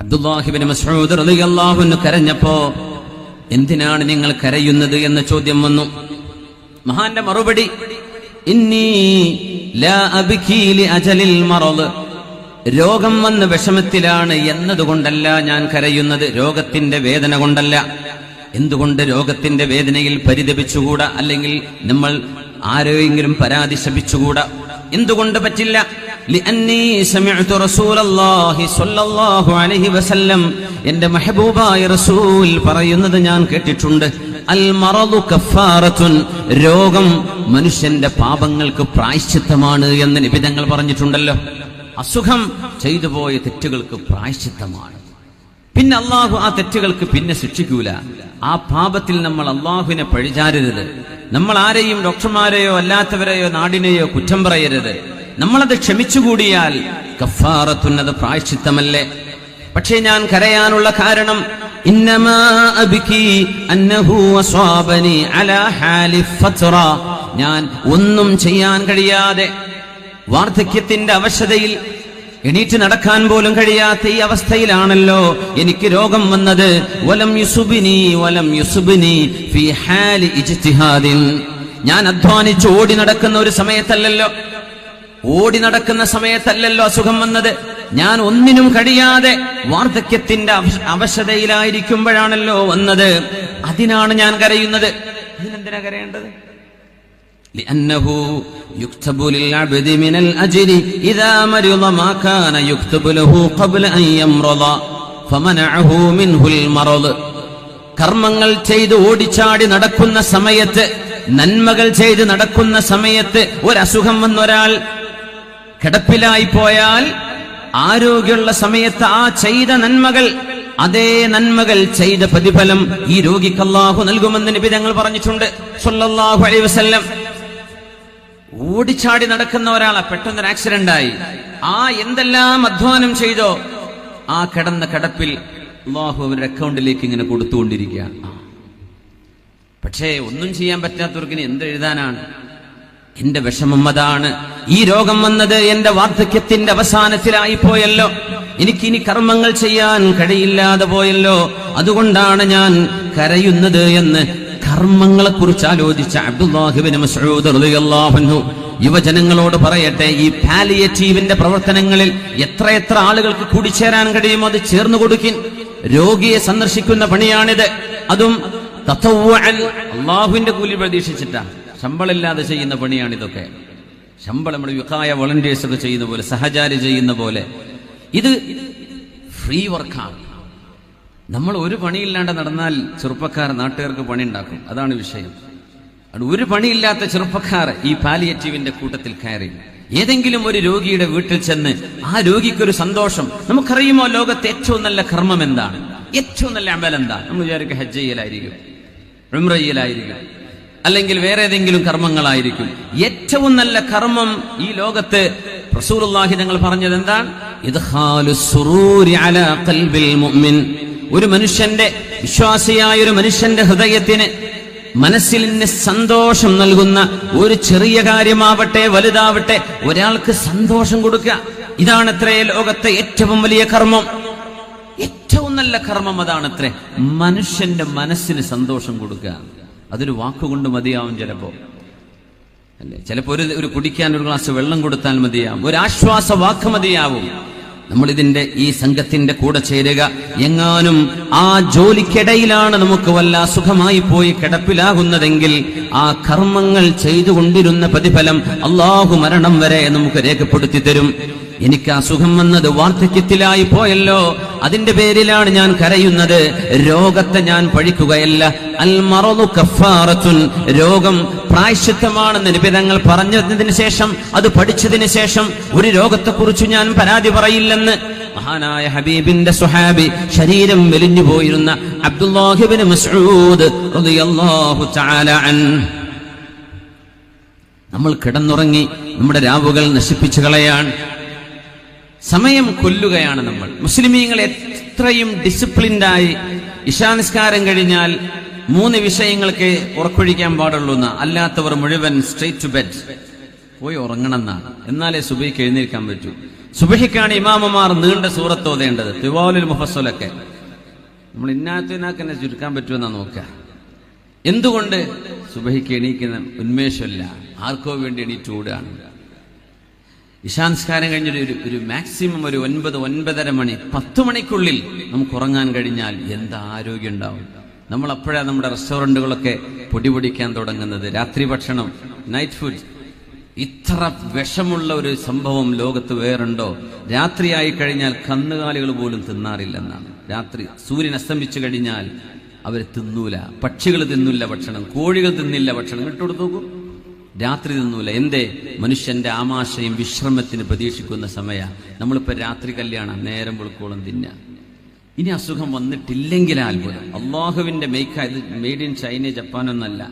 അബ്ദുല്ലാഹി ഇബ്നു മസ്ഊദ് റളിയല്ലാഹു അൻഹു കരഞ്ഞപ്പോ എന്തിനാണ് നിങ്ങൾ കരയുന്നത് എന്ന ചോദ്യം വന്നു. മഹാന്റെ മറുപടി ഇന്നി ലാ അബ്കി ലിഅജലിൽ മറദ്, രോഗം വന്ന് വിഷമത്തിലാണ് എന്നതുകൊണ്ടല്ല ഞാൻ കരയുന്നത്, രോഗത്തിന്റെ വേദന കൊണ്ടല്ല. എന്തുകൊണ്ട് രോഗത്തിന്റെ വേദനയിൽ പരിതപിച്ചുകൂടാ? അല്ലെങ്കിൽ നമ്മൾ ആരെയെങ്കിലും പരാതി ശപിച്ചുകൂടാ? എന്തുകൊണ്ട് പറ്റില്ല? ലിഅന്നി സമിഅ്തു റസൂലല്ലാഹി സ്വല്ലല്ലാഹു അലൈഹി വസല്ലം, എന്റെ മെഹബൂബായ റസൂൽ പറയുന്നത് ഞാൻ കേട്ടിട്ടുണ്ട്. അൽ മറദു കഫാറത്തുൻ, രോഗം മനുഷ്യന്റെ പാപങ്ങൾക്ക് പ്രായശ്ചിത്തമാണ് എന്ന് നബി തങ്ങൾ പറഞ്ഞിട്ടുണ്ടല്ലോ. അസുഖം ചെയ്തു പോയ തെറ്റുകൾക്ക് പ്രായശ്ചിത്തമാണ്. പിന്നെ അള്ളാഹു ആ തെറ്റുകൾക്ക് പിന്നെ ശിക്ഷിക്കൂല. ആ പാപത്തിൽ നമ്മൾ അള്ളാഹുവിനെ പഴിചാരരുത്. നമ്മൾ ആരെയും ഡോക്ടർമാരെയോ അല്ലാത്തവരെയോ നാടിനെയോ കുറ്റം പറയരുത്. നമ്മളത് ക്ഷമിച്ചുകൂടിയാൽ കഫാറത്തുൻ, അത് പ്രായശ്ചിത്തമല്ലേ. പക്ഷേ ഞാൻ കരയാനുള്ള കാരണം ഇന്നമാ അബ്കി അന്നഹു അസ്വാബനി അലാ ഹാലി ഫത്ര, ഞാൻ ഒന്നും ചെയ്യാൻ കഴിയാതെ വാർദ്ധക്യത്തിന്റെ അവശതയിൽ എണീറ്റ് നടക്കാൻ പോലും കഴിയാത്ത ഈ അവസ്ഥയിലാണല്ലോ എനിക്ക് രോഗം വന്നത്. വലം യുസുബിനി ഫീ ഹാലി ഇജ്തിഹാദിൻ, ഞാൻ അധ്വാനിച്ച് ഓടി നടക്കുന്ന ഒരു സമയത്തല്ലല്ലോ, ഓടി നടക്കുന്ന സമയത്തല്ലല്ലോ അസുഖം വന്നത്. ഞാൻ ഒന്നിനും കഴിയാതെ വാർദ്ധക്യത്തിന്റെ അവശതയിലായിരിക്കുമ്പോഴാണല്ലോ വന്നത്. അതിനാണ് ഞാൻ കരയുന്നത്. അതിനെന്തിനാ കരയേണ്ടത്? لأنه يكتب للعبد من الأجر إذا مرض ما كان يكتب له قبل أن يمرض فمنعه منه المرض. കർമ്മങ്ങൾ ചെയ്ത് ഓടിച്ചാടി നടക്കുന്ന സമയത്ത്, നന്മകൾ ചെയ്ത് നടക്കുന്ന സമയത്ത് ഒരസുഖം വന്നൊരാൾ കിടപ്പിലായി പോയാൽ ആരോഗ്യമുള്ള സമയത്ത് ആ ചെയ്ത നന്മകൾ, അതേ നന്മകൾ ചെയ്ത പ്രതിഫലം ഈ രോഗിക്ക് അല്ലാഹു നൽകുമെന്ന് നബി തങ്ങൾ പറഞ്ഞിട്ടുണ്ട് സ്വല്ലല്ലാഹു അലൈഹി വസല്ലം. ഓടിച്ചാടി നടക്കുന്ന ഒരാളെ പെട്ടെന്നൊരു ആക്സിഡന്റ് ആയി, ആ എന്തെല്ലാം അധ്വാനം ചെയ്തോ ആ കിടന്ന കിടപ്പിൽ അല്ലാഹു അവരുടെ അക്കൗണ്ടിലേക്ക് ഇങ്ങനെ കൊടുത്തുകൊണ്ടിരിക്കുക. പക്ഷേ ഒന്നും ചെയ്യാൻ പറ്റാത്തവർക്ക് എന്ത് എഴുതാനാണ്? എന്റെ വിഷമം അതാണ്. ഈ രോഗം വന്നത് എന്റെ വാർദ്ധക്യത്തിന്റെ അവസാനത്തിലായി പോയല്ലോ, എനിക്കിനി കർമ്മങ്ങൾ ചെയ്യാൻ കഴിയില്ലാതെ പോയല്ലോ, അതുകൊണ്ടാണ് ഞാൻ കരയുന്നത് എന്ന് കർമ്മങ്ങളെ കുറിച്ച് ആലോചിച്ച അബ്ദുല്ലാഹി ഇബ്നു മസ്ഊദ് റളിയല്ലാഹു അൻഹു യുവജനങ്ങളോട് പറയട്ടെ, ഈ പാലിയേറ്റീവിന്റെ പ്രവർത്തനങ്ങളിൽ എത്ര ആളുകൾക്ക് കൂടിച്ചേരാൻ കഴിയുമോ അത് ചേർന്നു കൊടുക്കിൻ. രോഗിയെ സന്ദർശിക്കുന്ന പണിയാണിത്. അതും തതവ്വുഅൻ, അല്ലാഹുവിന്റെ കൂലി പ്രതീക്ഷിച്ചിട്ടാണ്. ശമ്പളമില്ലാതെ ചെയ്യുന്ന പണിയാണിതൊക്കെ. ശമ്പളം നമ്മുടെ വിഖായ വോളണ്ടിയേഴ്സ് ഒക്കെ ചെയ്യുന്ന പോലെ, സഹചാരി ചെയ്യുന്ന പോലെ ഇത് ഫ്രീ വർക്കാണ്. നമ്മൾ ഒരു പണിയില്ലാണ്ട് നടന്നാൽ ചെറുപ്പക്കാർ നാട്ടുകാർക്ക് പണി ഉണ്ടാക്കും. അതാണ് വിഷയം. ഒരു പണിയില്ലാത്ത ചെറുപ്പക്കാർ ഈ പാലിയേറ്റീവിന്റെ കൂട്ടത്തിൽ കയറി ഏതെങ്കിലും ഒരു രോഗിയുടെ വീട്ടിൽ ചെന്ന് ആ രോഗിക്കൊരു സന്തോഷം. നമുക്കറിയുമോ ലോകത്തെ ഏറ്റവും നല്ല കർമ്മം എന്താണ്? ഏറ്റവും നല്ല അമൽ എന്താ? നമ്മൾ വിചാരിക്കും ഹജ്ജ് ചെയ്യലായിരിക്കും, ഉംറ ചെയ്യലായിരിക്കും, അല്ലെങ്കിൽ വേറെ ഏതെങ്കിലും കർമ്മങ്ങളായിരിക്കും. ഏറ്റവും നല്ല കർമ്മം ഈ ലോകത്ത് റസൂലുള്ളാഹി തങ്ങൾ പറഞ്ഞത് എന്താണ്? ഇദ്ഖാലുസ് സുറൂരി അലാ ഖൽബിൽ മുഅ്മിൻ, ഒരു മനുഷ്യന്റെ, വിശ്വാസിയായ ഒരു മനുഷ്യന്റെ ഹൃദയത്തിന്, മനസ്സിൽ സന്തോഷം നൽകുന്ന ഒരു ചെറിയ കാര്യമാവട്ടെ വലുതാവട്ടെ ഒരാൾക്ക് സന്തോഷം കൊടുക്കുക. ഇതാണത്രേ ലോകത്തെ ഏറ്റവും വലിയ കർമ്മം. ഏറ്റവും നല്ല കർമ്മം അതാണത്രേ, മനുഷ്യന്റെ മനസ്സിന് സന്തോഷം കൊടുക്കുക. അതൊരു വാക്കുകൊണ്ട് മതിയാവും ചിലപ്പോ, അല്ലെ? ചിലപ്പോ ഒരു കുടിക്കാൻ ഒരു ഗ്ലാസ് വെള്ളം കൊടുത്താൽ മതിയാവും, ഒരു ആശ്വാസ വാക്ക് മതിയാവും. നമ്മൾ ഇതിന്റെ ഈ സംഘത്തിന്റെ കൂടെ ചേരുക. എങ്ങാനും ആ ജോലിക്കിടയിലാണ് നമുക്ക് വല്ല അസുഖമായി പോയി കിടപ്പിലാകുന്നതെങ്കിൽ ആ കർമ്മങ്ങൾ ചെയ്തുകൊണ്ടിരുന്ന പ്രതിഫലം അല്ലാഹു മരണം വരെ നമുക്ക് രേഖപ്പെടുത്തി തരും. എനിക്ക് അസുഖം വന്നത് വാർദ്ധക്യത്തിലായി പോയല്ലോ, അതിന്റെ പേരിലാണ് ഞാൻ കരയുന്നത്. രോഗത്തെ ഞാൻ പഴിക്കുകയല്ല. അൽ മറദു കഫാറത്തുൻ, രോഗം പ്രായശ്ചിത്തമാണെന്ന് നബി തങ്ങൾ പറഞ്ഞതിന് ശേഷം, അത് പഠിച്ചതിന് ശേഷം ഒരു രോഗത്തെക്കുറിച്ച് ഞാൻ പരാതി പറയില്ലെന്ന് മഹാനായ ഹബീബിന്റെ സ്വഹാബി, ശരീരം മെലിഞ്ഞു പോയിരുന്ന അബ്ദുല്ലാഹി ഇബ്നു മസ്ഊദ് റളിയല്ലാഹു തആല അൻഹു. നമ്മൾ കിടന്നുറങ്ങി നമ്മുടെ രാവുകൾ നശിപ്പിച്ചു കളയാൻ, സമയം കൊല്ലുകയാണ് നമ്മൾ. മുസ്ലിമീങ്ങൾ എത്രയും ഡിസിപ്ലിൻഡായി ഇശാനിസ്കാരം കഴിഞ്ഞാൽ 3 വിഷയങ്ങൾക്ക് ഉറക്കൊഴിക്കാൻ പാടുള്ളൂ, അല്ലാത്തവർ മുഴുവൻ സ്ട്രേറ്റ് ടു ബെഡ്. പോയി ഉറങ്ങണം എന്നാണ്. എന്നാലേ സുബഹിക്ക് എഴുന്നേൽക്കാൻ പറ്റൂ. സുബഹിക്കാണ് ഇമാമമാർ നീണ്ട സൂറത്ത് ഓതേണ്ടത്, തിവാലുൽ മുഫസ്സലൊക്കെ. നമ്മൾ ഇന്നാത്തിനാക്കെന്നെ ചുരുക്കാൻ പറ്റുമെന്നാ നോക്കുക. എന്തുകൊണ്ട്? സുബഹിക്ക് എണീക്കുന്ന ഉന്മേഷമില്ല, ആർക്കോ വേണ്ടി എണീറ്റ് ഓടുകയാണ്. ഇശാൻസ്കാരം കഴിഞ്ഞൊരു മാക്സിമം ഒരു 9-9:30 മണി, 10 മണിക്കുള്ളിൽ നമുക്ക് ഉറങ്ങാൻ കഴിഞ്ഞാൽ എന്താ ആരോഗ്യം ഉണ്ടാവും. നമ്മൾ അപ്പോഴാണ് നമ്മുടെ റെസ്റ്റോറൻറ്റുകളൊക്കെ പൊടിപൊടിക്കാൻ തുടങ്ങുന്നത്. രാത്രി ഭക്ഷണം, നൈറ്റ് ഫുഡ്. ഇത്ര വിഷമുള്ള ഒരു സംഭവം ലോകത്ത് വേറുണ്ടോ? രാത്രിയായി കഴിഞ്ഞാൽ കന്നുകാലികൾ പോലും തിന്നാറില്ലെന്നാണ്. രാത്രി സൂര്യൻ അസ്തമിച്ചു കഴിഞ്ഞാൽ അവർ തിന്നൂല. പക്ഷികൾ തിന്നില്ല ഭക്ഷണം, കോഴികൾ തിന്നില്ല ഭക്ഷണം. ഇട്ടുകൊടുത്തു നോക്കൂ, രാത്രി തിന്നൂല. എന്തേ? മനുഷ്യന്റെ ആമാശയം വിശ്രമത്തിന് പ്രതീക്ഷിക്കുന്ന സമയ. നമ്മളിപ്പോ രാത്രി കല്യാണം, നേരം വെളുക്കോളം തിന്ന. ഇനി അസുഖം വന്നിട്ടില്ലെങ്കിൽ അത്ഭുതം. അള്ളാഹുവിന്റെ മേക്ക്. ഇത് മെയ്ഡ് ഇൻ ചൈന, ജപ്പാനൊന്നല്ല,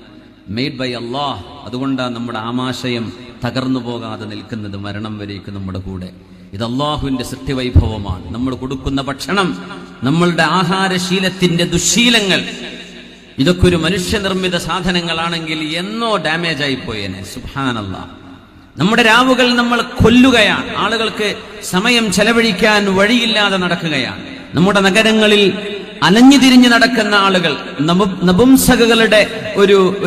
മെയ്ഡ് ബൈ അള്ളാഹ്. അതുകൊണ്ടാണ് നമ്മുടെ ആമാശയം തകർന്നു പോകാതെ നിൽക്കുന്നത് മരണം വരേക്ക് നമ്മുടെ കൂടെ. ഇത് അള്ളാഹുവിന്റെ സൃഷ്ടിവൈഭവമാണ്. നമ്മൾ കൊടുക്കുന്ന ഭക്ഷണം, നമ്മളുടെ ആഹാരശീലത്തിന്റെ ദുശീലങ്ങൾ, ഇതൊക്കെ ഒരു മനുഷ്യനിർമ്മിത സാധനങ്ങളാണെങ്കിൽ എന്നോ ഡാമേജ് ആയിപ്പോയേനെ. സുബ്ഹാനല്ലാഹ്. നമ്മുടെ രാവുകൾ നമ്മൾ കൊല്ലുകയാണ്. ആളുകൾക്ക് സമയം ചെലവഴിക്കാൻ വഴിയില്ലാതെ നടക്കുകയാണ്. നമ്മുടെ നഗരങ്ങളിൽ അലഞ്ഞുതിരിഞ്ഞ് നടക്കുന്ന ആളുകൾ, നപുംസകകളുടെ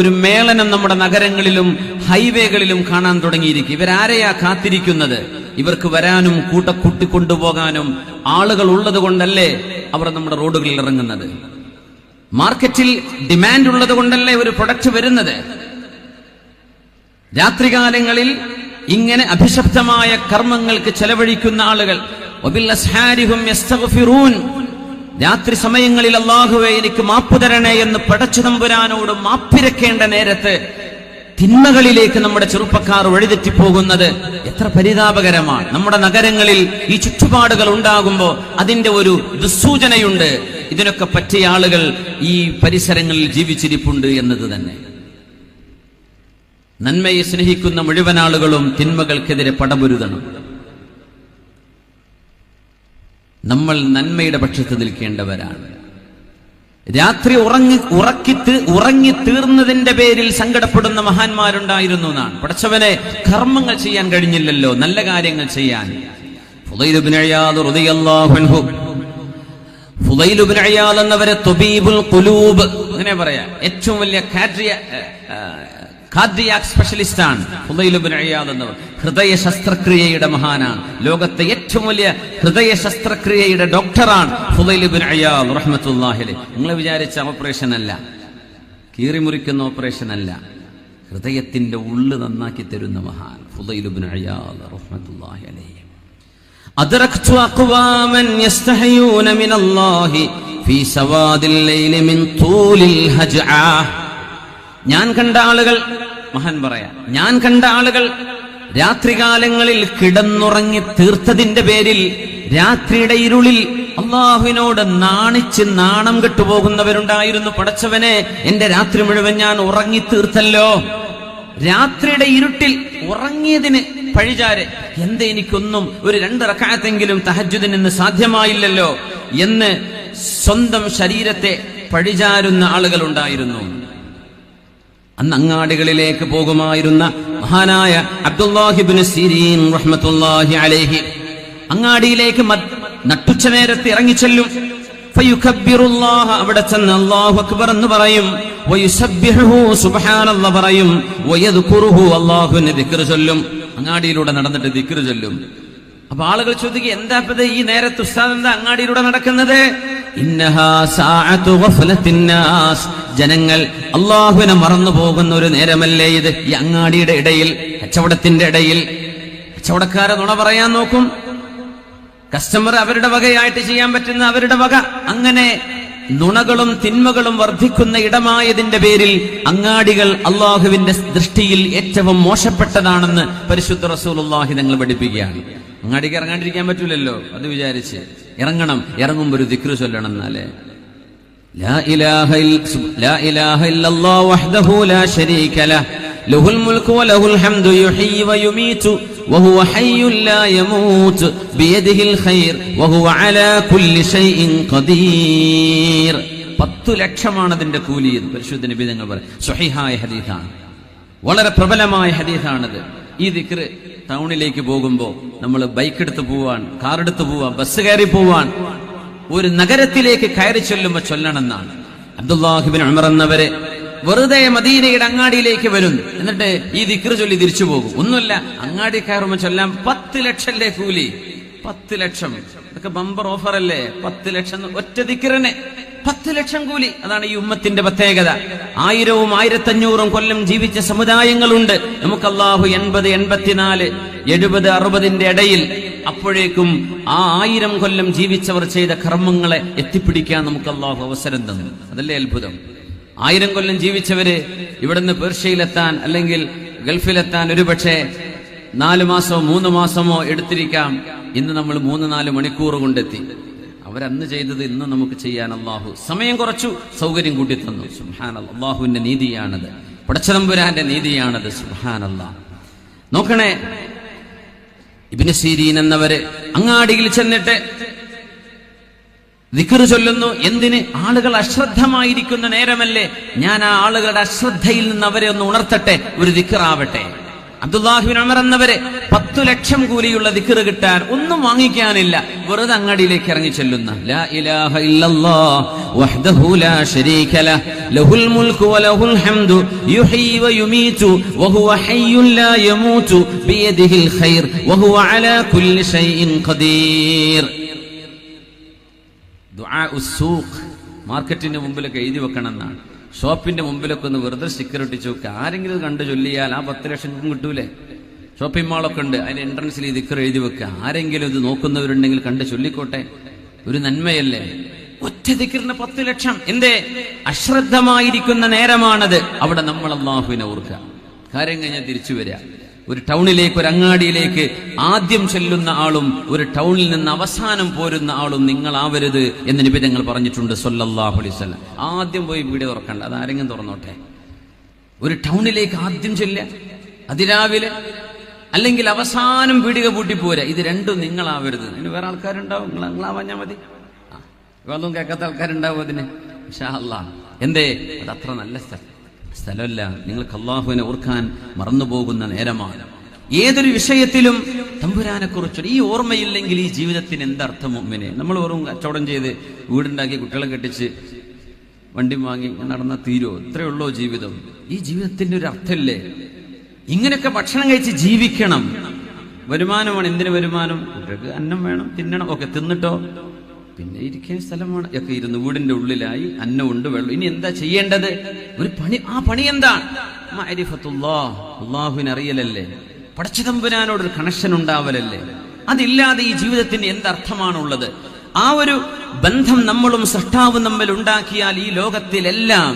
ഒരു മേളനം നമ്മുടെ നഗരങ്ങളിലും ഹൈവേകളിലും കാണാൻ തുടങ്ങിയിരിക്കും. ഇവരാരെയാ കാത്തിരിക്കുന്നത്? ഇവർക്ക് വരാനും കൂട്ടിക്കൊണ്ടുപോകാനും ആളുകൾ ഉള്ളത് കൊണ്ടല്ലേ അവർ നമ്മുടെ റോഡുകളിൽ ഇറങ്ങുന്നത്. മാർക്കറ്റിൽ ഡിമാൻഡ് ഉള്ളത് കൊണ്ടല്ലേ ഒരു പ്രൊഡക്റ്റ് വരുന്നത്. രാത്രികാലങ്ങളിൽ ഇങ്ങനെ അഭിശപ്തമായ കർമ്മങ്ങൾക്ക് ചെലവഴിക്കുന്ന ആളുകൾ, രാത്രി സമയങ്ങളിൽ അല്ലാഹുവേ എനിക്ക് മാപ്പ് തരണേ എന്ന് പടച്ചു തമ്പുരാനോട് മാപ്പിരക്കേണ്ട നേരത്ത് തിന്മകളിലേക്ക് നമ്മുടെ ചെറുപ്പക്കാർ വഴിതെറ്റിപ്പോകുന്നത് എത്ര പരിതാപകരമാണ്. നമ്മുടെ നഗരങ്ങളിൽ ഈ ചുറ്റുപാടുകൾ ഉണ്ടാകുമ്പോൾ അതിന്റെ ഒരു ദുസ്സൂചനയുണ്ട്. ഇതിനൊക്കെ പറ്റിയ ആളുകൾ ഈ പരിസരങ്ങളിൽ ജീവിച്ചിരിപ്പുണ്ട് എന്നത് തന്നെ. നന്മയെ സ്നേഹിക്കുന്ന മുഴുവൻ ആളുകളും തിന്മകൾക്കെതിരെ പടപൊരുതണം. നമ്മൾ നന്മയുടെ പക്ഷത്ത് നിൽക്കേണ്ടവരാണ്. രാത്രി ഉറങ്ങി തീർന്നതിന്റെ പേരിൽ സങ്കടപ്പെടുന്ന മഹാന്മാരുണ്ടായിരുന്നു എന്നാണ്. പടച്ചവനെ, കർമ്മങ്ങൾ ചെയ്യാൻ കഴിഞ്ഞില്ലല്ലോ, നല്ല കാര്യങ്ങൾ ചെയ്യാൻ. ഫുദൈൽ ഇബ്നു ഇയാദ് റളിയല്ലാഹു അൻഹു, ഫുദൈൽ ഇബ്നു ഇയാദ് എന്നവരെ ത്വബീബുൽ ഖുലൂബ് അങ്ങനെ പറയാ, ഏറ്റവും വലിയ കാർഡിയാക് സ്പെഷ്യലിസ്റ്റ് ആണ് ഫുദൈൽ ഇബ്നു ഇയാദ് എന്നവർ. ഹൃദയ ശസ്ത്രക്രിയയുടെ മഹാനാണ്. ലോകത്തെ ഏറ്റവും വലിയ ഹൃദയ ശസ്ത്രക്രിയയുടെ ഡോക്ടറാണ് ഫുദൈൽ ഇബ്നു ഇയാദ് റഹ്മത്തുള്ളാഹി അലൈഹി. നിങ്ങൾ വിചാരിച്ച ഓപ്പറേഷൻ അല്ല, കീറിമുറിക്കുന്ന ഓപ്പറേഷൻ അല്ല, ഹൃദയത്തിന്റെ ഉള്ളു നന്നാക്കി തരുന്ന മഹാൻ ഫുദൈൽ ഇബ്നു ഇയാദ് റഹ്മത്തുള്ളാഹി അലൈഹി. അദ്റക്തു അഖ്വാമൻ യസ്തഹയൂന മിനല്ലാഹി ഫീ സവാദിൽ ലൈലി മിൻ തൂലിൽ ഹജ്ആ. ഞാൻ കണ്ട ആളുകൾ, മഹാൻ പറയാ, ഞാൻ കണ്ട ആളുകൾ രാത്രികാലങ്ങളിൽ കിടന്നുറങ്ങി തീർത്തതിന്റെ പേരിൽ രാത്രിയുടെ ഇരുളിൽ അള്ളാഹുവിനോട് നാണം കെട്ടുപോകുന്നവരുണ്ടായിരുന്നു. പടച്ചവനെ, എന്റെ രാത്രി മുഴുവൻ ഞാൻ ഉറങ്ങി തീർത്തല്ലോ. രാത്രിയുടെ ഇരുട്ടിൽ ഉറങ്ങിയതിന് പഴിചാരെ, എന്താ എനിക്കൊന്നും ഒരു 2 റക്അത്തെങ്കിലും തഹജ്ജുദിന് ഇന്ന് സാധ്യമായില്ലല്ലോ എന്ന് സ്വന്തം ശരീരത്തെ പഴിചാരുന്ന ആളുകൾ ഉണ്ടായിരുന്നു. അന്ന് അങ്ങാടികളിലേക്ക് പോകുമായിരുന്ന മഹാനായ അബ്ദുല്ലാഹി ഇബ്നു സിരീൻ റഹ്മത്തുള്ളാഹി അലൈഹി അങ്ങാടിയിലേക്ക് നട്ടുച്ച നേരത്തെ ഇറങ്ങിച്ചെല്ലും. ഫയുകബ്ബിറുല്ലാഹ, അവിടെ ചെന്ന് അല്ലാഹു അക്ബർ എന്ന് പറയും. വയുസബ്ബിഹുഹു, സുബ്ഹാനല്ലാഹ് പറയും. വയദ്കുറുഹു, അല്ലാഹുവിനെ ദിക്ർ ചൊല്ലും. അങ്ങാടിയിലൂടെ നടന്നിട്ട് ദിക്ർ ചൊല്ലും. അപ്പൊ ആളുകൾ ചോദിക്കുക, എന്താ ഇപ്പത് ഈ നേരത്ത് ഉസ്താദ് എന്താ അങ്ങാടിയിലൂടെ നടക്കുന്നത്? ഇന്നഹാ സഅതു ഗഫലത്തിന്നാസ്, ജനങ്ങൾ അല്ലാഹുവിനെ മറന്നു പോകുന്ന ഒരു നേരമല്ലേ ഇത്? ഈ അങ്ങാടിയുടെ ഇടയിൽ, കച്ചവടത്തിന്റെ ഇടയിൽ കച്ചവടക്കാരെ നുണ പറയാൻ നോക്കും. കസ്റ്റമർ അവരുടെ വകയായിട്ട് ചെയ്യാൻ പറ്റുന്ന അവരുടെ വക. അങ്ങനെ നുണകളും തിന്മകളും വർദ്ധിക്കുന്ന ഇടമായതിന്റെ പേരിൽ അങ്ങാടികൾ അള്ളാഹുവിന്റെ ദൃഷ്ടിയിൽ ഏറ്റവും മോശപ്പെട്ടതാണെന്ന് പരിശുദ്ധ റസൂലുള്ളാഹി തങ്ങൾ പഠിപ്പിക്കുകയാണ്. അങ്ങാടിക്ക് ഇറങ്ങാണ്ടിരിക്കാൻ പറ്റൂലല്ലോ, അത് വിചാരിച്ച് ഇറങ്ങണം. ഇറങ്ങുമ്പോ ഒരു ദിക്ർ ചൊല്ലണം. എന്നാലേ ലാ ഇലാഹ ഇല്ലല്ലാഹു വഹ്ദഹു ലാ ശരീക ലഹ് ലഹുൽ മുൽക്കു വലഹുൽ ഹംദു യുഹ്യി വയുമീതു വഹുവ ഹയ്യുൻ ലാ യമൂത് ബിയദിഹിൽ ഖൈർ വഹുവ അലാ കുല്ലി ഷൈഇൻ ഖദീർ. 10 ലക്ഷമാണ് അതിന്റെ കൂലി. പരിശുദ്ധ നബി തങ്ങൾ പറയും. സ്വഹീഹായ ഹദീസാണ്, വളരെ പ്രബലമായ ഹദീസാണത്. ഈ ദിക്ർ ടൗണിലേക്ക് പോകുമ്പോ നമ്മൾ ബൈക്ക് എടുത്ത് പോവാൻ, കാർ എടുത്ത് പോവാൻ, ബസ് കയറി പോവാൻ, ഒരു നഗരത്തിലേക്ക് കയറി ചൊല്ലുമ്പോ ചൊല്ലണമെന്നാണ്. അബ്ദുല്ലാഹ് ഇബ്നു ഉമർ എന്നവരെ വെറുതെ മദീനയുടെ അങ്ങാടിയിലേക്ക് വരും, എന്നിട്ട് ഈ ദിക്ർ ചൊല്ലി തിരിച്ചു പോകും. ഒന്നുമില്ല, അങ്ങാടി കയറുമ്പോ ചൊല്ലാൻ 10 ലക്ഷല്ലേ കൂലി. 10 ലക്ഷം, ഇതൊക്കെ ബമ്പർ ഓഫർ അല്ലേ? 10 ലക്ഷം ഒറ്റ ദിക്റിന് 10 ലക്ഷം കൂലി. അതാണ് ഈ ഉമ്മത്തിന്റെ പ്രത്യേകത. 1000ഉം 1500ഉം കൊല്ലം ജീവിച്ച സമുദായങ്ങളുണ്ട്. നമുക്ക് അല്ലാഹു 80, 84, 70, 60ന്റെ ഇടയിൽ, അപ്പോഴേക്കും ആ 1000 കൊല്ലം ജീവിച്ചവർ ചെയ്ത കർമ്മങ്ങളെ എത്തിപ്പിടിക്കാൻ നമുക്ക് അല്ലാഹു അവസരം തന്നു. അതല്ലേ അത്ഭുതം. 1000 കൊല്ലം ജീവിച്ചവര് ഇവിടുന്ന് പേർഷ്യയിലെത്താൻ അല്ലെങ്കിൽ ഗൾഫിലെത്താൻ ഒരുപക്ഷെ 4 മാസമോ 3 മാസമോ എടുത്തിരിക്കാം. ഇന്ന് നമ്മൾ 3-4 മണിക്കൂർ കൊണ്ടെത്തി. അവരന്ന് ചെയ്തത് ഇന്ന് നമുക്ക് ചെയ്യാൻ അല്ലാഹു സമയം കുറച്ചു, സൗകര്യം കൂട്ടി തന്നു. സുബ്ഹാനല്ലാഹ്, അല്ലാഹുവിന്റെ നീതിയാണത്, പടച്ചതമ്പുരാന്റെ നീതിയാണത്. സുബ്ഹാനല്ലാഹ്. നോക്കണേ, ഇബ്നു സീരീൻ എന്നവര് അങ്ങാടിയിൽ ചെന്നിട്ട് ദിക്ർ ചൊല്ലുന്നു. എന്തിന്? ആളുകൾ അശ്രദ്ധമായിരിക്കുന്ന നേരമല്ലേ, ഞാൻ ആ ആളുകളുടെ അശ്രദ്ധയിൽ നിന്ന് അവരെ ഒന്ന് ഉണർത്തട്ടെ, ഒരു ദിക്റാവട്ടെ. അബ്ദുല്ലാഹ് ഇബ്നു ഉമർ എന്നവരെ 10 ലക്ഷം കൂലിയുള്ള ദിക്ർ കിട്ടാൻ ഒന്നും വാങ്ങിക്കാനില്ല, വെറുതെ അങ്ങാടിയിലേക്ക് ഇറങ്ങി ചെല്ലുന്ന ലാ ഇലാഹ ഇല്ലല്ലാഹ് വഹ്ദഹു ലാ ശരീക ലഹ് ലഹുൽ മുൽക്കു വലഹുൽ ഹംദു യുഹ്യി വയുമീതു വഹുവ ഹയ്യുൻ ലാ യമൂതു ബിയദിഹിൽ ഖൈർ വഹുവ അലാ കുല്ലി ഷൈഇൻ ഖദീർ. ദുആ ഉസ്സൂഖ്, മാർക്കറ്റിന്റെ മുമ്പിലൊക്കെ എഴുതി വെക്കണം എന്നാണ്. ഷോപ്പിന്റെ മുമ്പിലൊക്കെ ഒന്ന് വെറുതെ സ്റ്റിക്കർ ഒട്ടിച്ചു വെക്കുക. ആരെങ്കിലും കണ്ടു ചൊല്ലിയാൽ ആ 10 ലക്ഷം കിട്ടൂലേ? ഷോപ്പിംഗ് മാളൊക്കെ ഉണ്ട്, അതിന്റെ എൻട്രൻസിൽ ഈ ദിക്ർ എഴുതി വെക്കുക. ആരെങ്കിലും ഇത് നോക്കുന്നവരുണ്ടെങ്കിൽ കണ്ട് ചൊല്ലിക്കോട്ടെ, ഒരു നന്മയല്ലേ? ഒറ്റ ദിക്റിന് 10 ലക്ഷം. എന്തേ? അശ്രദ്ധമായിരിക്കുന്ന നേരമാണത്. അവിടെ നമ്മൾ അല്ലാഹുവിനെ ഓർക്കുക. കാര്യം കഴിഞ്ഞാൽ തിരിച്ചു വരിക. ഒരു ടൗണിലേക്ക്, ഒരു അങ്ങാടിയിലേക്ക് ആദ്യം ചെല്ലുന്ന ആളും ഒരു ടൗണിൽ നിന്ന് അവസാനം പോരുന്ന ആളും നിങ്ങളാവരുത് എന്ന് നബി തങ്ങൾ പറഞ്ഞിട്ടുണ്ട് സ്വല്ലല്ലാഹു അലൈഹി വസല്ലം. ആദ്യം പോയി വീഡിയോ തുറക്കണ്ട, അതാരെങ്കിലും തുറന്നോട്ടെ. ഒരു ടൗണിലേക്ക് ആദ്യം ചെല്ലുക അതിരാവിലെ, അല്ലെങ്കിൽ അവസാനം വീഡിയോ പൂട്ടി പോരാ. ഇത് രണ്ടും നിങ്ങളാവരുത്. അതിന് വേറെ ആൾക്കാരുണ്ടാവും, നിങ്ങളാവാഞ്ഞാൽ മതി. ഇതൊന്നും കേൾക്കാത്ത ആൾക്കാരുണ്ടാവും അതിന്, ഇൻഷാ അല്ലാഹ്. എന്തേ? അത് അത്ര നല്ല സ്ഥലമല്ല. നിങ്ങൾക്ക് അല്ലാഹുവിനെ ഓർക്കാൻ മറന്നുപോകുന്ന നേരമാണ്. ഏതൊരു വിഷയത്തിലും തമ്പുരാനെ കുറിച്ച് ഈ ഓർമ്മയില്ലെങ്കിൽ ഈ ജീവിതത്തിന് എന്തർത്ഥം? മുഅ്മിനെ, നമ്മൾ വെറും കച്ചവടം ചെയ്ത് വീടുണ്ടാക്കി കുട്ടികളെ കെട്ടിച്ച് വണ്ടി വാങ്ങി നടന്ന തീരോ? ഇത്രയേ ഉള്ളോ ജീവിതം? ഈ ജീവിതത്തിന്റെ ഒരു അർത്ഥമില്ലേ? ഇങ്ങനെയൊക്കെ ഭക്ഷണം കഴിച്ച് ജീവിക്കണം. വരുമാനമാണ്. എന്തിനു വരുമാനം? കുട്ടികൾക്ക് അന്നം വേണം, തിന്നണം. ഒക്കെ തിന്നിട്ടോ പിന്നെ ഇരിക്കാൻ സ്ഥലമാണ്. ഒക്കെ ഇരുന്ന് വീടിന്റെ ഉള്ളിലായി അന്നമുണ്ട്, വെള്ളം. ഇനി എന്താ ചെയ്യേണ്ടത്? ഒരു പണി. ആ പണി എന്താണ്? മഅരിഫത്തുല്ലാഹ്, അല്ലാഹുവിനെ അറിയലല്ലേ, പടച്ചതമ്പുരാനോടൊരു കണക്ഷൻ ഉണ്ടാവലല്ലേ. അതില്ലാതെ ഈ ജീവിതത്തിന് എന്തർത്ഥമാണുള്ളത്? ആ ഒരു ബന്ധം നമ്മളും സൃഷ്ടാവും തമ്മിൽ ഉണ്ടാക്കിയാൽ ഈ ലോകത്തിലെല്ലാം